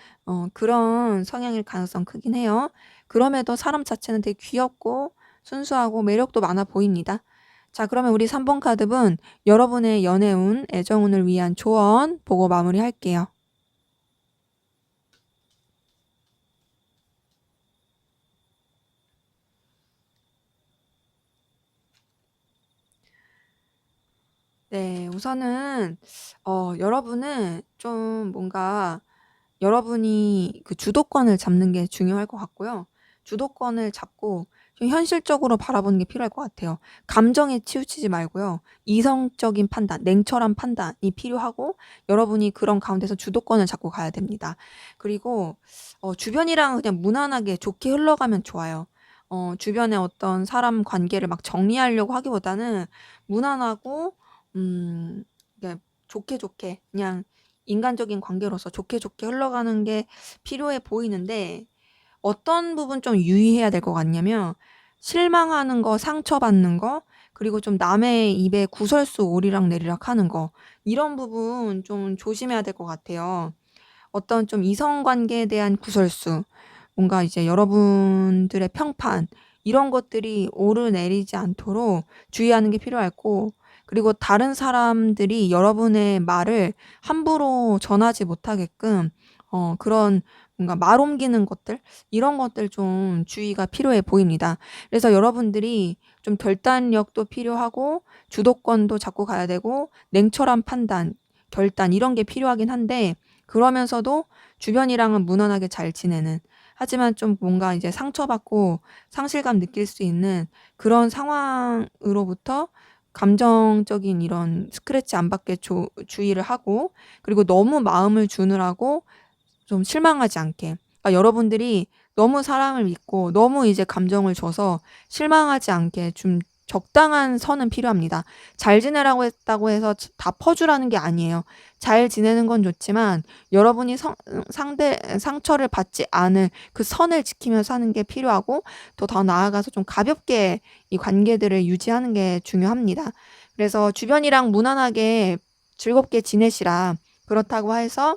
그런 성향일 가능성 크긴 해요. 그럼에도 사람 자체는 되게 귀엽고 순수하고 매력도 많아 보입니다. 자, 그러면 우리 3번 카드분 여러분의 연애운, 애정운을 위한 조언 보고 마무리할게요. 네, 우선은 여러분은 좀 뭔가 여러분이 그 주도권을 잡는 게 중요할 것 같고요. 주도권을 잡고 좀 현실적으로 바라보는 게 필요할 것 같아요. 감정에 치우치지 말고요. 이성적인 판단, 냉철한 판단이 필요하고 여러분이 그런 가운데서 주도권을 잡고 가야 됩니다. 그리고 주변이랑 그냥 무난하게 좋게 흘러가면 좋아요. 주변의 어떤 사람 관계를 막 정리하려고 하기보다는 무난하고 그냥 좋게 좋게 그냥 인간적인 관계로서 좋게 좋게 흘러가는 게 필요해 보이는데, 어떤 부분 좀 유의해야 될 것 같냐면 실망하는 거, 상처받는 거, 그리고 좀 남의 입에 구설수 오리락내리락 하는 거, 이런 부분 좀 조심해야 될 것 같아요. 어떤 좀 이성관계에 대한 구설수, 뭔가 이제 여러분들의 평판, 이런 것들이 오르내리지 않도록 주의하는 게 필요하고, 그리고 다른 사람들이 여러분의 말을 함부로 전하지 못하게끔 그런 뭔가 말 옮기는 것들, 이런 것들 좀 주의가 필요해 보입니다. 그래서 여러분들이 좀 결단력도 필요하고 주도권도 잡고 가야 되고 냉철한 판단, 결단, 이런 게 필요하긴 한데, 그러면서도 주변이랑은 무난하게 잘 지내는, 하지만 좀 뭔가 이제 상처받고 상실감 느낄 수 있는 그런 상황으로부터 감정적인 이런 스크래치 안 받게 주의를 하고, 그리고 너무 마음을 주느라고 좀 실망하지 않게. 그러니까 여러분들이 너무 사람을 믿고 너무 이제 감정을 줘서 실망하지 않게 좀 적당한 선은 필요합니다. 잘 지내라고 했다고 해서 다 퍼주라는 게 아니에요. 잘 지내는 건 좋지만 여러분이 상대 상처를 받지 않을 그 선을 지키면서 하는 게 필요하고, 또 더 나아가서 좀 가볍게 이 관계들을 유지하는 게 중요합니다. 그래서 주변이랑 무난하게 즐겁게 지내시라. 그렇다고 해서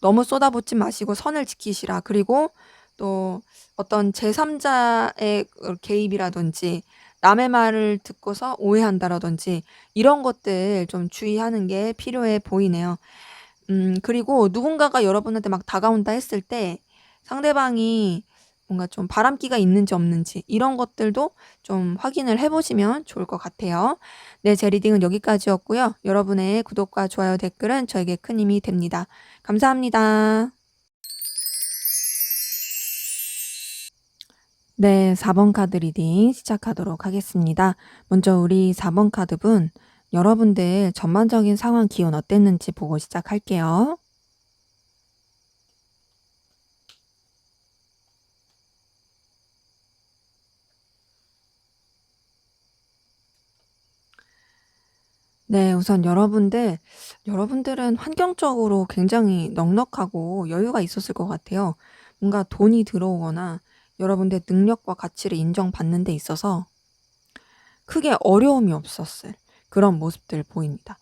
너무 쏟아붓지 마시고 선을 지키시라. 그리고 또 어떤 제3자의 개입이라든지 남의 말을 듣고서 오해한다라든지 이런 것들 좀 주의하는 게 필요해 보이네요. 그리고 누군가가 여러분한테 막 다가온다 했을 때 상대방이 뭔가 좀 바람기가 있는지 없는지 이런 것들도 좀 확인을 해보시면 좋을 것 같아요. 네, 제 리딩은 여기까지였고요. 여러분의 구독과 좋아요, 댓글은 저에게 큰 힘이 됩니다. 감사합니다. 네, 4번 카드 리딩 시작하도록 하겠습니다. 먼저 우리 4번 카드분, 여러분들 전반적인 상황 기온 어땠는지 보고 시작할게요. 네, 우선 여러분들은 환경적으로 굉장히 넉넉하고 여유가 있었을 것 같아요. 뭔가 돈이 들어오거나 여러분들 능력과 가치를 인정받는 데 있어서 크게 어려움이 없었을 그런 모습들 보입니다.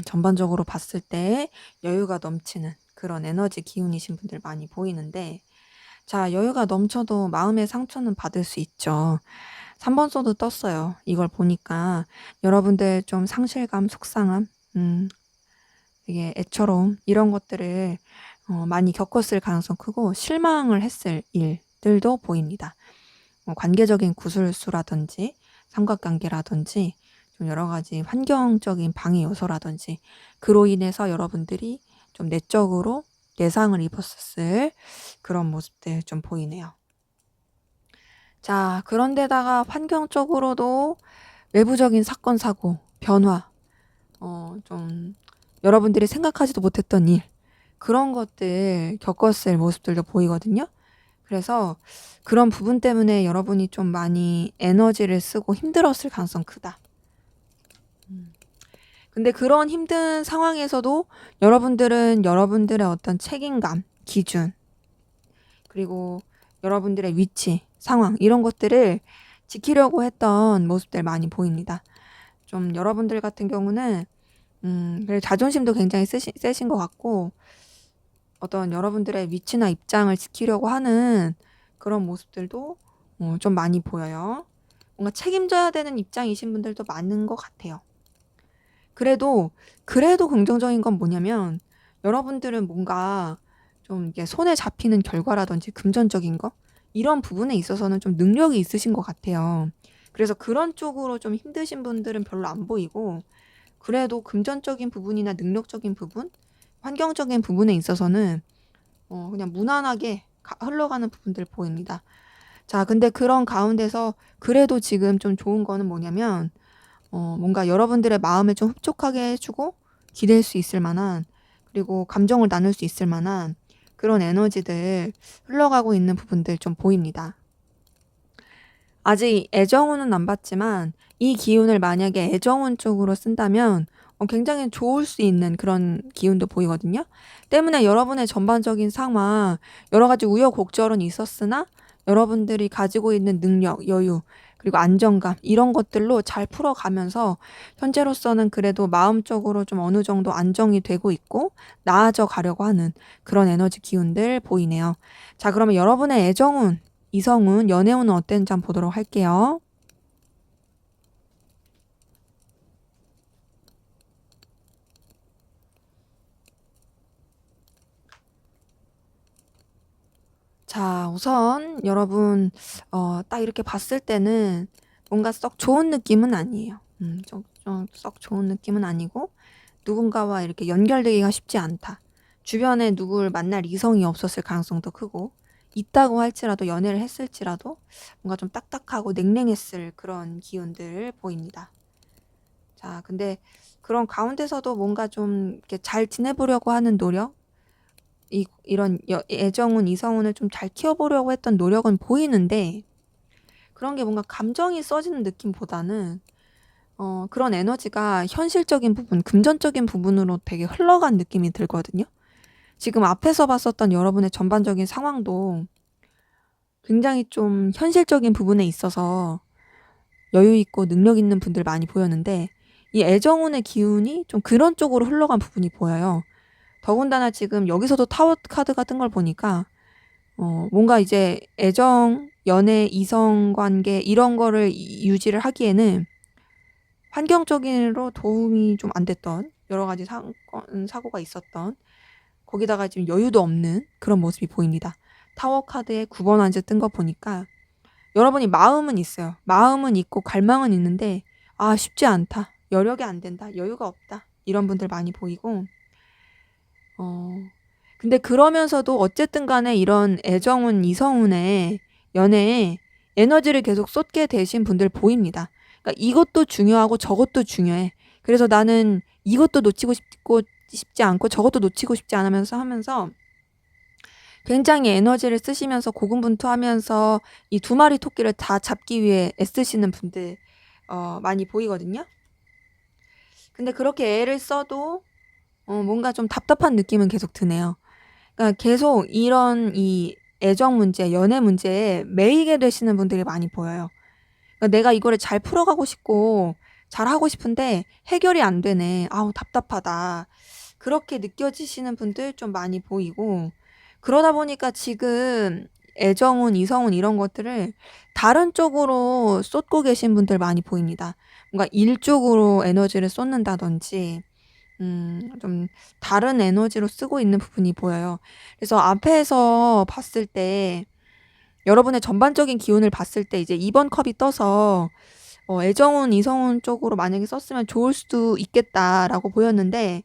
전반적으로 봤을 때 여유가 넘치는 그런 에너지 기운이신 분들 많이 보이는데, 자, 여유가 넘쳐도 마음의 상처는 받을 수 있죠. 3번 소드 떴어요. 이걸 보니까 여러분들 좀 상실감, 속상함, 되게 애처로움, 이런 것들을 많이 겪었을 가능성 크고 실망을 했을 일들도 보입니다. 관계적인 구술수라든지 삼각관계라든지 좀 여러 가지 환경적인 방해 요소라든지 그로 인해서 여러분들이 좀 내적으로 예상을 입었을 그런 모습들 좀 보이네요. 자, 그런데다가 환경적으로도 외부적인 사건, 사고, 변화, 좀 여러분들이 생각하지도 못했던 일, 그런 것들 겪었을 모습들도 보이거든요. 그래서 그런 부분 때문에 여러분이 좀 많이 에너지를 쓰고 힘들었을 가능성 크다. 근데 그런 힘든 상황에서도 여러분들은 여러분들의 어떤 책임감, 기준, 그리고 여러분들의 위치, 상황, 이런 것들을 지키려고 했던 모습들 많이 보입니다. 좀 여러분들 같은 경우는 그래 자존심도 굉장히 세신 것 같고, 어떤 여러분들의 위치나 입장을 지키려고 하는 그런 모습들도 좀 많이 보여요. 뭔가 책임져야 되는 입장이신 분들도 많은 것 같아요. 그래도 긍정적인 건 뭐냐면, 여러분들은 뭔가 좀 이게 손에 잡히는 결과라든지 금전적인 거, 이런 부분에 있어서는 좀 능력이 있으신 것 같아요. 그래서 그런 쪽으로 좀 힘드신 분들은 별로 안 보이고, 그래도 금전적인 부분이나 능력적인 부분, 환경적인 부분에 있어서는 그냥 무난하게 흘러가는 부분들 보입니다. 자, 근데 그런 가운데서 그래도 지금 좀 좋은 거는 뭐냐면, 뭔가 여러분들의 마음을 좀 흡족하게 해주고 기댈 수 있을 만한, 그리고 감정을 나눌 수 있을 만한 그런 에너지들 흘러가고 있는 부분들 좀 보입니다. 아직 애정운은 안 봤지만 이 기운을 만약에 애정운 쪽으로 쓴다면 굉장히 좋을 수 있는 그런 기운도 보이거든요. 때문에 여러분의 전반적인 상황, 여러 가지 우여곡절은 있었으나 여러분들이 가지고 있는 능력, 여유, 그리고 안정감, 이런 것들로 잘 풀어가면서 현재로서는 그래도 마음적으로 좀 어느 정도 안정이 되고 있고 나아져 가려고 하는 그런 에너지 기운들 보이네요. 자, 그러면 여러분의 애정운, 이성운, 연애운은 어땠는지 한번 보도록 할게요. 자, 우선 여러분 딱 이렇게 봤을 때는 뭔가 썩 좋은 느낌은 아니에요. 썩 좋은 느낌은 아니고, 누군가와 이렇게 연결되기가 쉽지 않다. 주변에 누굴 만날 이성이 없었을 가능성도 크고, 있다고 할지라도, 연애를 했을지라도 뭔가 좀 딱딱하고 냉랭했을 그런 기운들 보입니다. 자, 근데 그런 가운데서도 뭔가 좀 이렇게 잘 지내보려고 하는 노력, 이런 애정운, 이성운을 좀 잘 키워보려고 했던 노력은 보이는데, 그런 게 뭔가 감정이 써지는 느낌보다는 그런 에너지가 현실적인 부분, 금전적인 부분으로 되게 흘러간 느낌이 들거든요. 지금 앞에서 봤었던 여러분의 전반적인 상황도 굉장히 좀 현실적인 부분에 있어서 여유 있고 능력 있는 분들 많이 보였는데, 이 애정운의 기운이 좀 그런 쪽으로 흘러간 부분이 보여요. 더군다나 지금 여기서도 타워 카드가 뜬 걸 보니까 뭔가 이제 애정, 연애, 이성관계 이런 거를 유지를 하기에는 환경적으로 도움이 좀 안 됐던 여러 가지 사고가 있었던, 거기다가 지금 여유도 없는 그런 모습이 보입니다. 타워 카드에 9번 한지 뜬 거 보니까 여러분이 마음은 있어요. 마음은 있고 갈망은 있는데 쉽지 않다. 여력이 안 된다. 여유가 없다. 이런 분들 많이 보이고, 근데 그러면서도 어쨌든 간에 이런 애정운, 이성운의 연애에 에너지를 계속 쏟게 되신 분들 보입니다. 그러니까 이것도 중요하고 저것도 중요해. 그래서 나는 이것도 놓치고 싶지 않고 저것도 놓치고 싶지 않으면서 하면서 굉장히 에너지를 쓰시면서 고군분투하면서 이 두 마리 토끼를 다 잡기 위해 애쓰시는 분들 많이 보이거든요. 근데 그렇게 애를 써도 뭔가 좀 답답한 느낌은 계속 드네요. 그러니까 계속 이런 이 애정 문제, 연애 문제에 매이게 되시는 분들이 많이 보여요. 그러니까 내가 이거를 잘 풀어가고 싶고 잘하고 싶은데 해결이 안 되네. 아우, 답답하다. 그렇게 느껴지시는 분들 좀 많이 보이고, 그러다 보니까 지금 애정운, 이성운 이런 것들을 다른 쪽으로 쏟고 계신 분들 많이 보입니다. 뭔가 일 쪽으로 에너지를 쏟는다든지 좀 다른 에너지로 쓰고 있는 부분이 보여요. 그래서 앞에서 봤을 때 여러분의 전반적인 기운을 봤을 때 이제 2번 컵이 떠서 애정운, 이성운 쪽으로 만약에 썼으면 좋을 수도 있겠다라고 보였는데,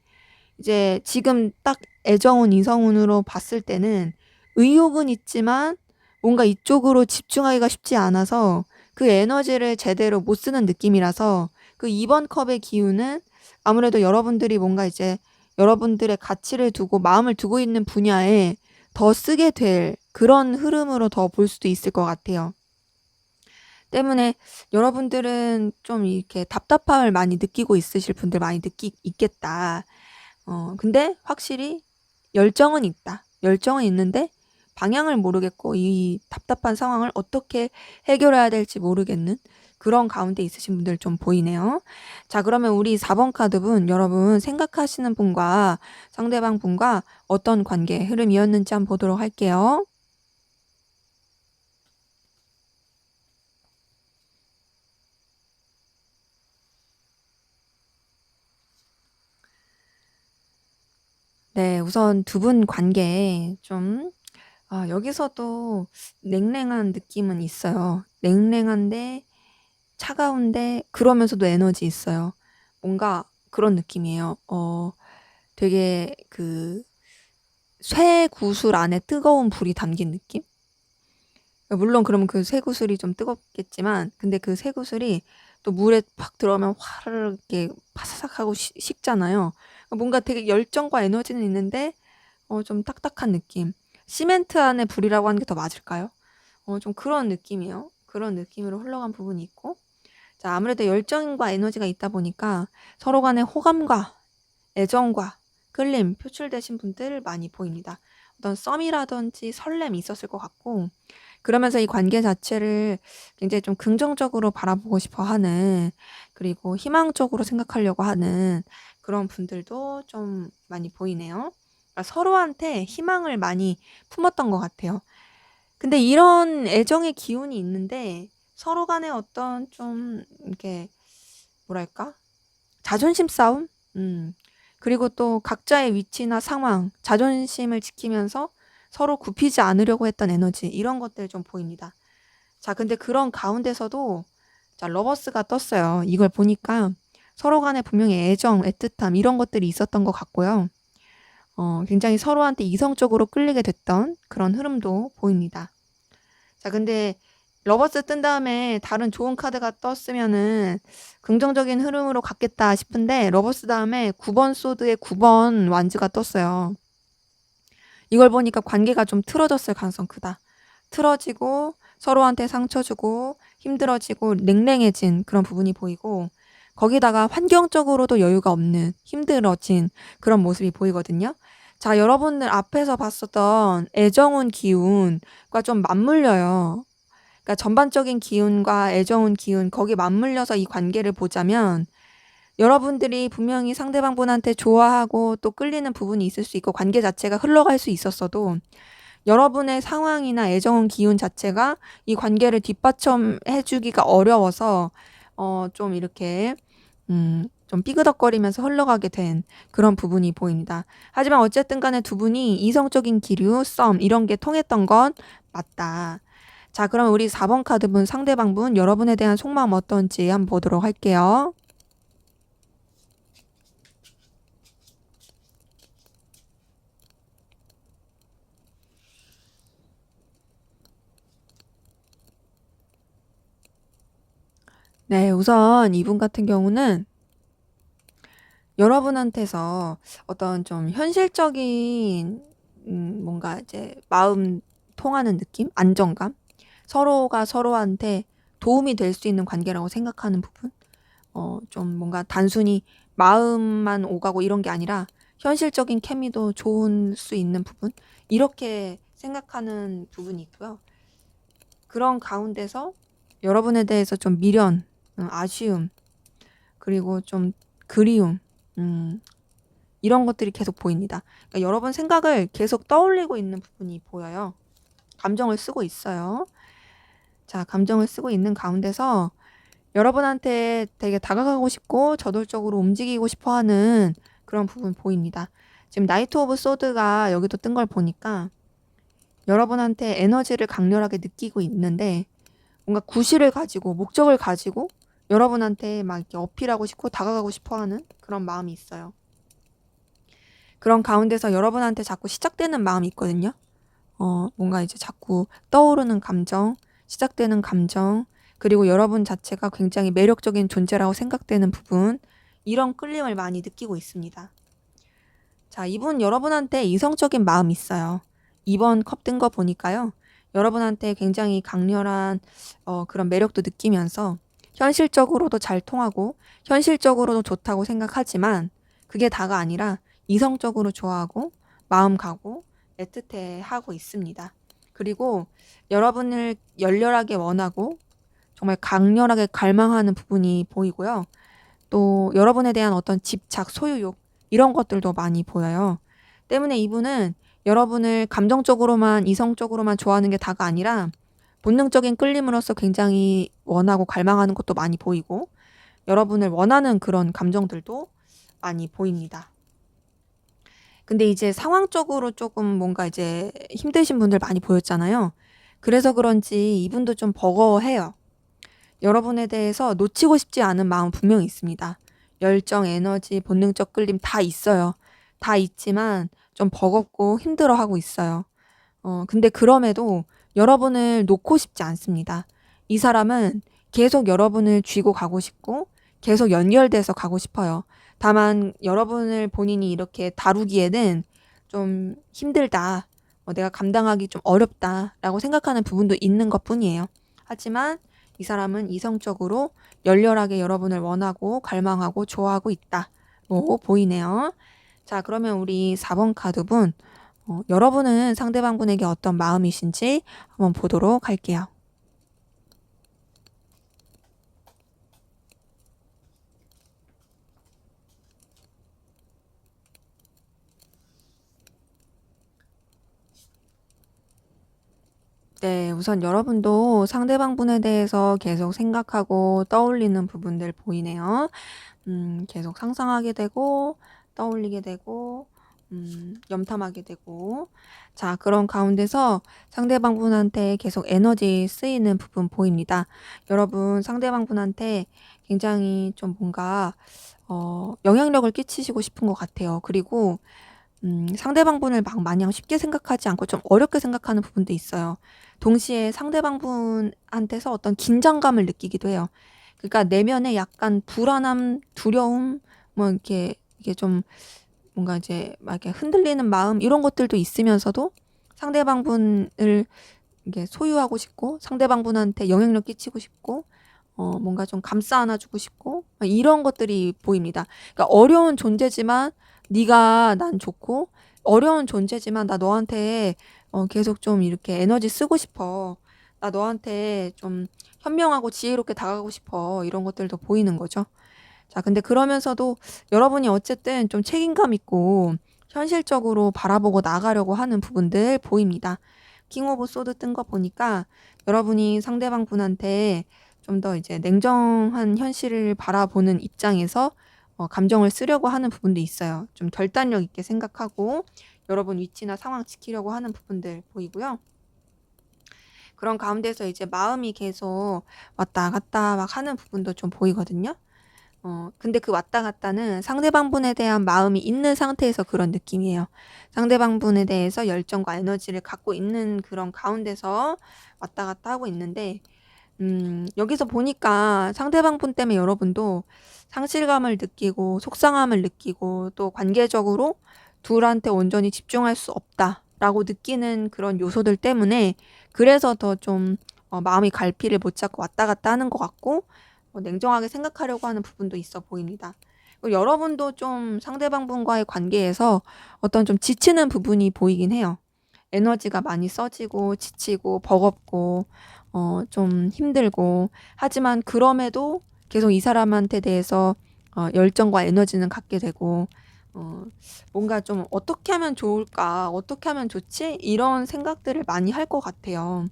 이제 지금 딱 애정운, 이성운으로 봤을 때는 의욕은 있지만 뭔가 이쪽으로 집중하기가 쉽지 않아서 그 에너지를 제대로 못 쓰는 느낌이라서, 그 2번 컵의 기운은 아무래도 여러분들이 뭔가 이제 여러분들의 가치를 두고 마음을 두고 있는 분야에 더 쓰게 될 그런 흐름으로 더 볼 수도 있을 것 같아요. 때문에 여러분들은 좀 이렇게 답답함을 많이 느끼고 있으실 분들 많이 있겠다. 근데 확실히 열정은 있다. 열정은 있는데 방향을 모르겠고 이 답답한 상황을 어떻게 해결해야 될지 모르겠는 그런 가운데 있으신 분들 좀 보이네요. 자, 그러면 우리 4번 카드분 여러분 생각하시는 분과 상대방 분과 어떤 관계 흐름이었는지 한번 보도록 할게요. 네, 우선 두 분 관계 좀 여기서도 냉랭한 느낌은 있어요. 냉랭한데 차가운데 그러면서도 에너지 있어요. 뭔가 그런 느낌이에요. 되게 그 쇠구슬 안에 뜨거운 불이 담긴 느낌? 물론 그러면 그 쇠구슬이 좀 뜨겁겠지만 근데 그 쇠구슬이 또 물에 팍 들어가면 화르르 이렇게 파사삭하고 식잖아요. 뭔가 되게 열정과 에너지는 있는데 좀 딱딱한 느낌. 시멘트 안에 불이라고 하는 게 더 맞을까요? 좀 그런 느낌이에요. 그런 느낌으로 흘러간 부분이 있고 자, 아무래도 열정과 에너지가 있다 보니까 서로 간의 호감과 애정과 끌림 표출되신 분들 많이 보입니다. 어떤 썸이라든지 설렘이 있었을 것 같고 그러면서 이 관계 자체를 굉장히 좀 긍정적으로 바라보고 싶어 하는 그리고 희망적으로 생각하려고 하는 그런 분들도 좀 많이 보이네요. 그러니까 서로한테 희망을 많이 품었던 것 같아요. 근데 이런 애정의 기운이 있는데 서로 간에 어떤 좀 이렇게 뭐랄까? 자존심 싸움? 그리고 또 각자의 위치나 상황, 자존심을 지키면서 서로 굽히지 않으려고 했던 에너지 이런 것들 좀 보입니다. 자, 근데 그런 가운데서도 자, 러버스가 떴어요. 이걸 보니까 서로 간에 분명히 애정, 애틋함 이런 것들이 있었던 것 같고요. 굉장히 서로한테 이성적으로 끌리게 됐던 그런 흐름도 보입니다. 자, 근데 러버스 뜬 다음에 다른 좋은 카드가 떴으면은 긍정적인 흐름으로 갔겠다 싶은데 러버스 다음에 9번 소드에 9번 완즈가 떴어요. 이걸 보니까 관계가 좀 틀어졌을 가능성 크다. 틀어지고 서로한테 상처 주고 힘들어지고 냉랭해진 그런 부분이 보이고 거기다가 환경적으로도 여유가 없는 힘들어진 그런 모습이 보이거든요. 자, 여러분들 앞에서 봤었던 애정운 기운과 좀 맞물려요. 그러니까 전반적인 기운과 애정운 기운 거기에 맞물려서 이 관계를 보자면 여러분들이 분명히 상대방분한테 좋아하고 또 끌리는 부분이 있을 수 있고 관계 자체가 흘러갈 수 있었어도 여러분의 상황이나 애정운 기운 자체가 이 관계를 뒷받침해 주기가 어려워서 좀 이렇게 좀 삐그덕거리면서 흘러가게 된 그런 부분이 보입니다. 하지만 어쨌든 간에 두 분이 이성적인 기류, 썸 이런 게 통했던 건 맞다. 자, 그럼 우리 4번 카드분 상대방분 여러분에 대한 속마음 어떤지 한번 보도록 할게요. 네, 우선 이분 같은 경우는 여러분한테서 어떤 좀 현실적인 뭔가 이제 마음 통하는 느낌? 안정감? 서로가 서로한테 도움이 될 수 있는 관계라고 생각하는 부분? 좀 뭔가 단순히 마음만 오가고 이런 게 아니라 현실적인 케미도 좋을 수 있는 부분? 이렇게 생각하는 부분이 있고요. 그런 가운데서 여러분에 대해서 좀 미련, 아쉬움, 그리고 좀 그리움, 이런 것들이 계속 보입니다. 그러니까 여러분 생각을 계속 떠올리고 있는 부분이 보여요. 감정을 쓰고 있어요. 자, 감정을 쓰고 있는 가운데서 여러분한테 되게 다가가고 싶고 저돌적으로 움직이고 싶어 하는 그런 부분 보입니다. 지금 나이트 오브 소드가 여기도 뜬 걸 보니까 여러분한테 에너지를 강렬하게 느끼고 있는데 뭔가 구실을 가지고 목적을 가지고 여러분한테 막 이렇게 어필하고 싶고 다가가고 싶어 하는 그런 마음이 있어요. 그런 가운데서 여러분한테 자꾸 시작되는 마음이 있거든요. 뭔가 이제 자꾸 떠오르는 감정, 시작되는 감정, 그리고 여러분 자체가 굉장히 매력적인 존재라고 생각되는 부분, 이런 끌림을 많이 느끼고 있습니다. 자, 이분 여러분한테 이성적인 마음이 있어요. 2번 컵 뜬 거 보니까요. 여러분한테 굉장히 강렬한 그런 매력도 느끼면서 현실적으로도 잘 통하고 현실적으로도 좋다고 생각하지만 그게 다가 아니라 이성적으로 좋아하고 마음 가고 애틋해하고 있습니다. 그리고 여러분을 열렬하게 원하고 정말 강렬하게 갈망하는 부분이 보이고요. 또 여러분에 대한 어떤 집착, 소유욕 이런 것들도 많이 보여요. 때문에 이분은 여러분을 감정적으로만 이성적으로만 좋아하는 게 다가 아니라 본능적인 끌림으로써 굉장히 원하고 갈망하는 것도 많이 보이고 여러분을 원하는 그런 감정들도 많이 보입니다. 근데 이제 상황적으로 조금 뭔가 이제 힘드신 분들 많이 보였잖아요. 그래서 그런지 이분도 좀 버거워해요. 여러분에 대해서 놓치고 싶지 않은 마음 분명히 있습니다. 열정, 에너지, 본능적 끌림 다 있어요. 다 있지만 좀 버겁고 힘들어하고 있어요. 근데 그럼에도 여러분을 놓고 싶지 않습니다. 이 사람은 계속 여러분을 쥐고 가고 싶고 계속 연결돼서 가고 싶어요. 다만 여러분을 본인이 이렇게 다루기에는 좀 힘들다. 내가 감당하기 좀 어렵다라고 생각하는 부분도 있는 것뿐이에요. 하지만 이 사람은 이성적으로 열렬하게 여러분을 원하고 갈망하고 좋아하고 있다고 보이네요. 자, 그러면 우리 4번 카드분 여러분은 상대방분에게 어떤 마음이신지 한번 보도록 할게요. 네, 우선 여러분도 상대방분에 대해서 계속 생각하고 떠올리는 부분들 보이네요. 계속 상상하게 되고 떠올리게 되고 염탐하게 되고 자, 그런 가운데서 상대방분한테 계속 에너지 쓰이는 부분 보입니다. 여러분 상대방분한테 굉장히 좀 뭔가 영향력을 끼치시고 싶은 것 같아요. 그리고 상대방분을 막 마냥 쉽게 생각하지 않고 좀 어렵게 생각하는 부분도 있어요. 동시에 상대방분한테서 어떤 긴장감을 느끼기도 해요. 그러니까 내면에 약간 불안함, 두려움, 뭐 이렇게 이게 좀 뭔가 이제 막 이렇게 흔들리는 마음 이런 것들도 있으면서도 상대방분을 이게 소유하고 싶고 상대방분한테 영향력 끼치고 싶고 뭔가 좀 감싸 안아주고 싶고 이런 것들이 보입니다. 그러니까 어려운 존재지만 네가 난 좋고 어려운 존재지만 나 너한테 계속 좀 이렇게 에너지 쓰고 싶어. 나 너한테 좀 현명하고 지혜롭게 다가가고 싶어. 이런 것들도 보이는 거죠. 자, 근데 그러면서도 여러분이 어쨌든 좀 책임감 있고 현실적으로 바라보고 나가려고 하는 부분들 보입니다. 킹 오브 소드 뜬 거 보니까 여러분이 상대방 분한테 좀 더 이제 냉정한 현실을 바라보는 입장에서 감정을 쓰려고 하는 부분도 있어요. 좀 결단력 있게 생각하고 여러분 위치나 상황 지키려고 하는 부분들 보이고요. 그런 가운데서 이제 마음이 계속 왔다 갔다 막 하는 부분도 좀 보이거든요. 근데 그 왔다 갔다는 상대방분에 대한 마음이 있는 상태에서 그런 느낌이에요. 상대방분에 대해서 열정과 에너지를 갖고 있는 그런 가운데서 왔다 갔다 하고 있는데, 여기서 보니까 상대방분 때문에 여러분도 상실감을 느끼고 속상함을 느끼고 또 관계적으로 둘한테 온전히 집중할 수 없다라고 느끼는 그런 요소들 때문에 그래서 더 좀 마음이 갈피를 못 잡고 왔다 갔다 하는 것 같고 냉정하게 생각하려고 하는 부분도 있어 보입니다. 여러분도 좀 상대방분과의 관계에서 어떤 좀 지치는 부분이 보이긴 해요. 에너지가 많이 써지고 지치고 버겁고 좀 힘들고 하지만 그럼에도 계속 이 사람한테 대해서 열정과 에너지는 갖게 되고 뭔가 좀 어떻게 하면 좋을까 어떻게 하면 좋지 이런 생각들을 많이 할 것 같아요.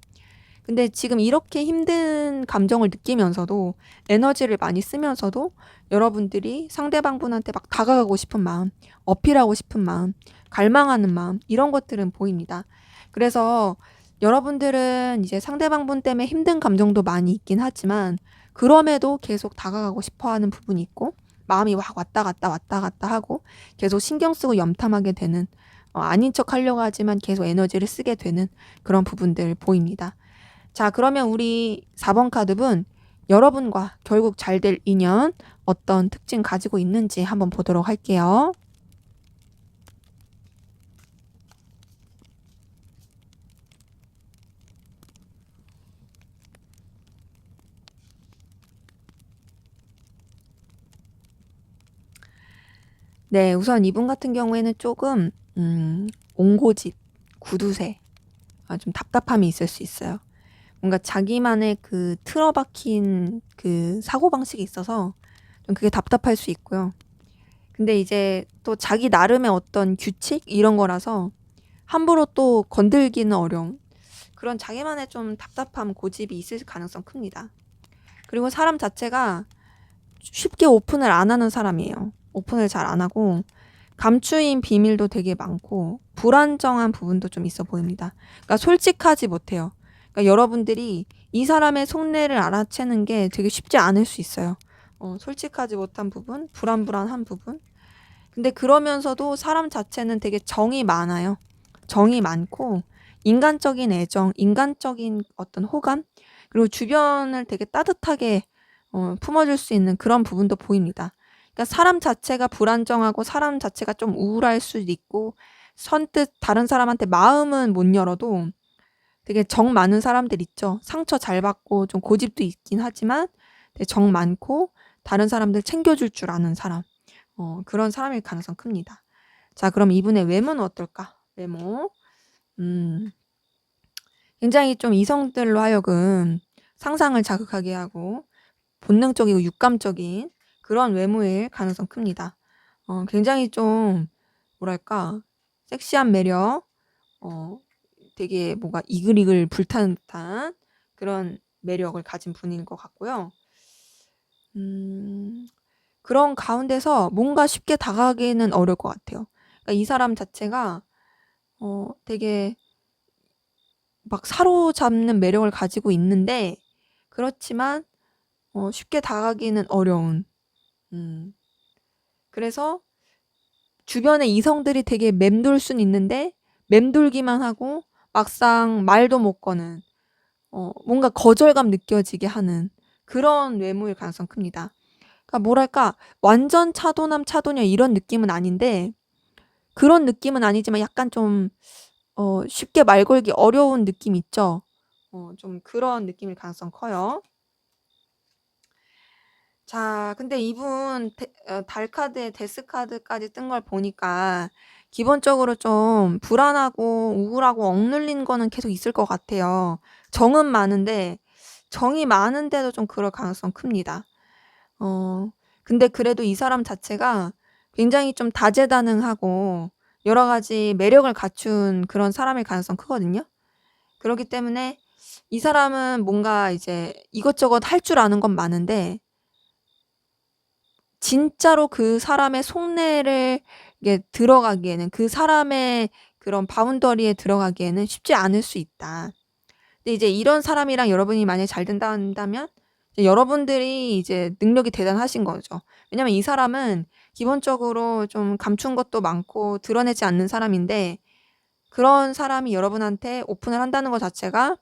근데 지금 이렇게 힘든 감정을 느끼면서도 에너지를 많이 쓰면서도 여러분들이 상대방분한테 막 다가가고 싶은 마음, 어필하고 싶은 마음, 갈망하는 마음 이런 것들은 보입니다. 그래서 여러분들은 이제 상대방분 때문에 힘든 감정도 많이 있긴 하지만 그럼에도 계속 다가가고 싶어 하는 부분이 있고 마음이 막 왔다 갔다 하고 계속 신경 쓰고 염탐하게 되는 아닌 척 하려고 하지만 계속 에너지를 쓰게 되는 그런 부분들 보입니다. 자, 그러면 우리 4번 카드분 여러분과 결국 잘 될 인연 어떤 특징 가지고 있는지 한번 보도록 할게요. 네, 우선 이분 같은 경우에는 조금 옹고집, 구두쇠, 좀 답답함이 있을 수 있어요. 뭔가 자기만의 그 틀어박힌 그 사고방식이 있어서 좀 그게 답답할 수 있고요. 근데 이제 또 자기 나름의 어떤 규칙 이런 거라서 함부로 또 건들기는 어려움. 그런 자기만의 좀 답답함, 고집이 있을 가능성 큽니다. 그리고 사람 자체가 쉽게 오픈을 안 하는 사람이에요. 오픈을 잘 안 하고 감추인 비밀도 되게 많고 불안정한 부분도 좀 있어 보입니다. 그러니까 솔직하지 못해요. 그러니까 여러분들이 이 사람의 속내를 알아채는 게 되게 쉽지 않을 수 있어요. 솔직하지 못한 부분, 불안불안한 부분. 근데 그러면서도 사람 자체는 되게 정이 많아요. 정이 많고 인간적인 애정, 인간적인 어떤 호감, 그리고 주변을 되게 따뜻하게 품어줄 수 있는 그런 부분도 보입니다. 그러니까 사람 자체가 불안정하고 사람 자체가 좀 우울할 수도 있고 선뜻 다른 사람한테 마음은 못 열어도 되게 정 많은 사람들 있죠. 상처 잘 받고 좀 고집도 있긴 하지만 되게 정 많고 다른 사람들 챙겨줄 줄 아는 사람. 그런 사람일 가능성 큽니다. 자, 그럼 이분의 외모는 어떨까? 외모. 음, 굉장히 좀 이성들로 하여금 상상을 자극하게 하고 본능적이고 육감적인 그런 외모일 가능성 큽니다. 굉장히 좀 뭐랄까 섹시한 매력, 되게 뭔가 이글이글 불타는 듯한 그런 매력을 가진 분인 것 같고요. 음, 그런 가운데서 뭔가 쉽게 다가가기는 어려울 것 같아요. 그러니까 이 사람 자체가 되게 막 사로잡는 매력을 가지고 있는데 그렇지만 쉽게 다가가기는 어려운. 음, 그래서 주변의 이성들이 되게 맴돌 순 있는데 맴돌기만 하고 막상 말도 못 거는 뭔가 거절감 느껴지게 하는 그런 외모일 가능성 큽니다. 그러니까 뭐랄까 완전 차도남 차도녀 이런 느낌은 아닌데 그런 느낌은 아니지만 약간 좀 쉽게 말 걸기 어려운 느낌 있죠. 좀 그런 느낌일 가능성 커요. 자, 근데 이분 달 카드에 데스 카드까지 뜬 걸 보니까 기본적으로 좀 불안하고 우울하고 억눌린 거는 계속 있을 것 같아요. 정은 많은데 정이 많은데도 좀 그럴 가능성 큽니다. 어, 근데 그래도 이 사람 자체가 굉장히 좀 다재다능하고 여러 가지 매력을 갖춘 그런 사람일 가능성 크거든요. 그렇기 때문에 이 사람은 뭔가 이제 이것저것 할 줄 아는 건 많은데 진짜로 그 사람의 속내를 이게 들어가기에는 그 사람의 그런 바운더리에 들어가기에는 쉽지 않을 수 있다. 근데 이제 이런 사람이랑 여러분이 만약에 잘 된다면 여러분들이 이제 능력이 대단하신 거죠. 왜냐면 이 사람은 기본적으로 좀 감춘 것도 많고 드러내지 않는 사람인데 그런 사람이 여러분한테 오픈을 한다는 것 자체가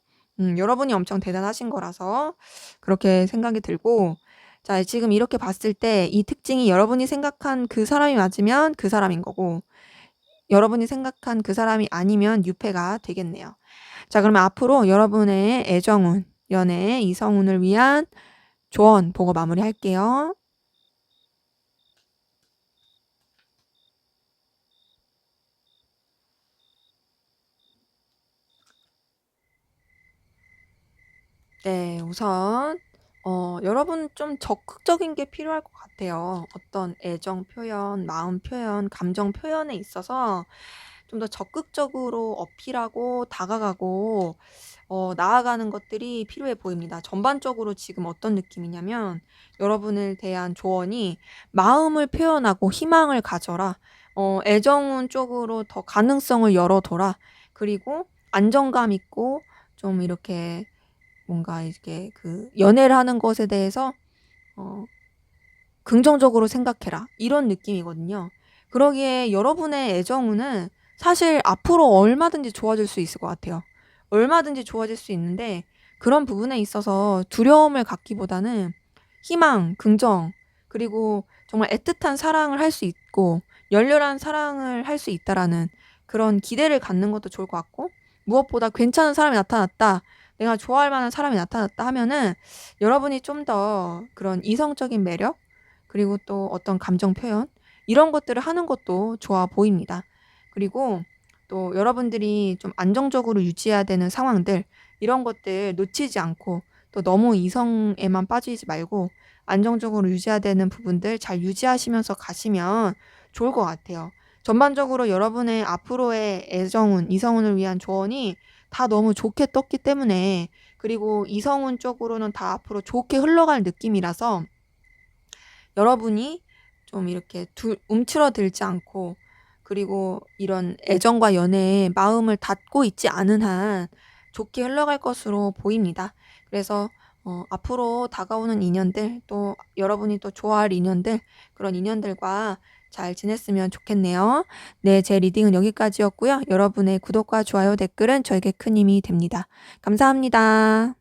여러분이 엄청 대단하신 거라서 그렇게 생각이 들고 자, 지금 이렇게 봤을 때 이 특징이 여러분이 생각한 그 사람이 맞으면 그 사람인 거고 여러분이 생각한 그 사람이 아니면 유패가 되겠네요. 자, 그러면 앞으로 여러분의 애정운, 연애, 이성운을 위한 조언 보고 마무리할게요. 네, 우선 여러분 좀 적극적인 게 필요할 것 같아요. 어떤 애정 표현, 마음 표현, 감정 표현에 있어서 좀 더 적극적으로 어필하고 다가가고 나아가는 것들이 필요해 보입니다. 전반적으로 지금 어떤 느낌이냐면 여러분을 대한 조언이 마음을 표현하고 희망을 가져라. 애정운 쪽으로 더 가능성을 열어둬라. 그리고 안정감 있고 좀 이렇게 뭔가 이렇게 그 연애를 하는 것에 대해서 어, 긍정적으로 생각해라. 이런 느낌이거든요. 그러기에 여러분의 애정운은 사실 앞으로 얼마든지 좋아질 수 있을 것 같아요. 얼마든지 좋아질 수 있는데 그런 부분에 있어서 두려움을 갖기보다는 희망, 긍정, 그리고 정말 애틋한 사랑을 할 수 있고 열렬한 사랑을 할 수 있다라는 그런 기대를 갖는 것도 좋을 것 같고 무엇보다 괜찮은 사람이 나타났다. 내가 좋아할 만한 사람이 나타났다 하면은 여러분이 좀 더 그런 이성적인 매력 그리고 또 어떤 감정 표현 이런 것들을 하는 것도 좋아 보입니다. 그리고 또 여러분들이 좀 안정적으로 유지해야 되는 상황들, 이런 것들 놓치지 않고 또 너무 이성에만 빠지지 말고 안정적으로 유지해야 되는 부분들 잘 유지하시면서 가시면 좋을 것 같아요. 전반적으로 여러분의 앞으로의 애정운, 이성운을 위한 조언이 다 너무 좋게 떴기 때문에, 그리고 이성운 쪽으로는 다 앞으로 좋게 흘러갈 느낌이라서 여러분이 좀 이렇게 움츠러들지 않고, 그리고 이런 애정과 연애에 마음을 닫고 있지 않은 한 좋게 흘러갈 것으로 보입니다. 그래서 앞으로 다가오는 인연들, 또 여러분이 또 좋아할 인연들, 그런 인연들과 잘 지냈으면 좋겠네요. 네, 제 리딩은 여기까지였고요. 여러분의 구독과 좋아요, 댓글은 저에게 큰 힘이 됩니다. 감사합니다.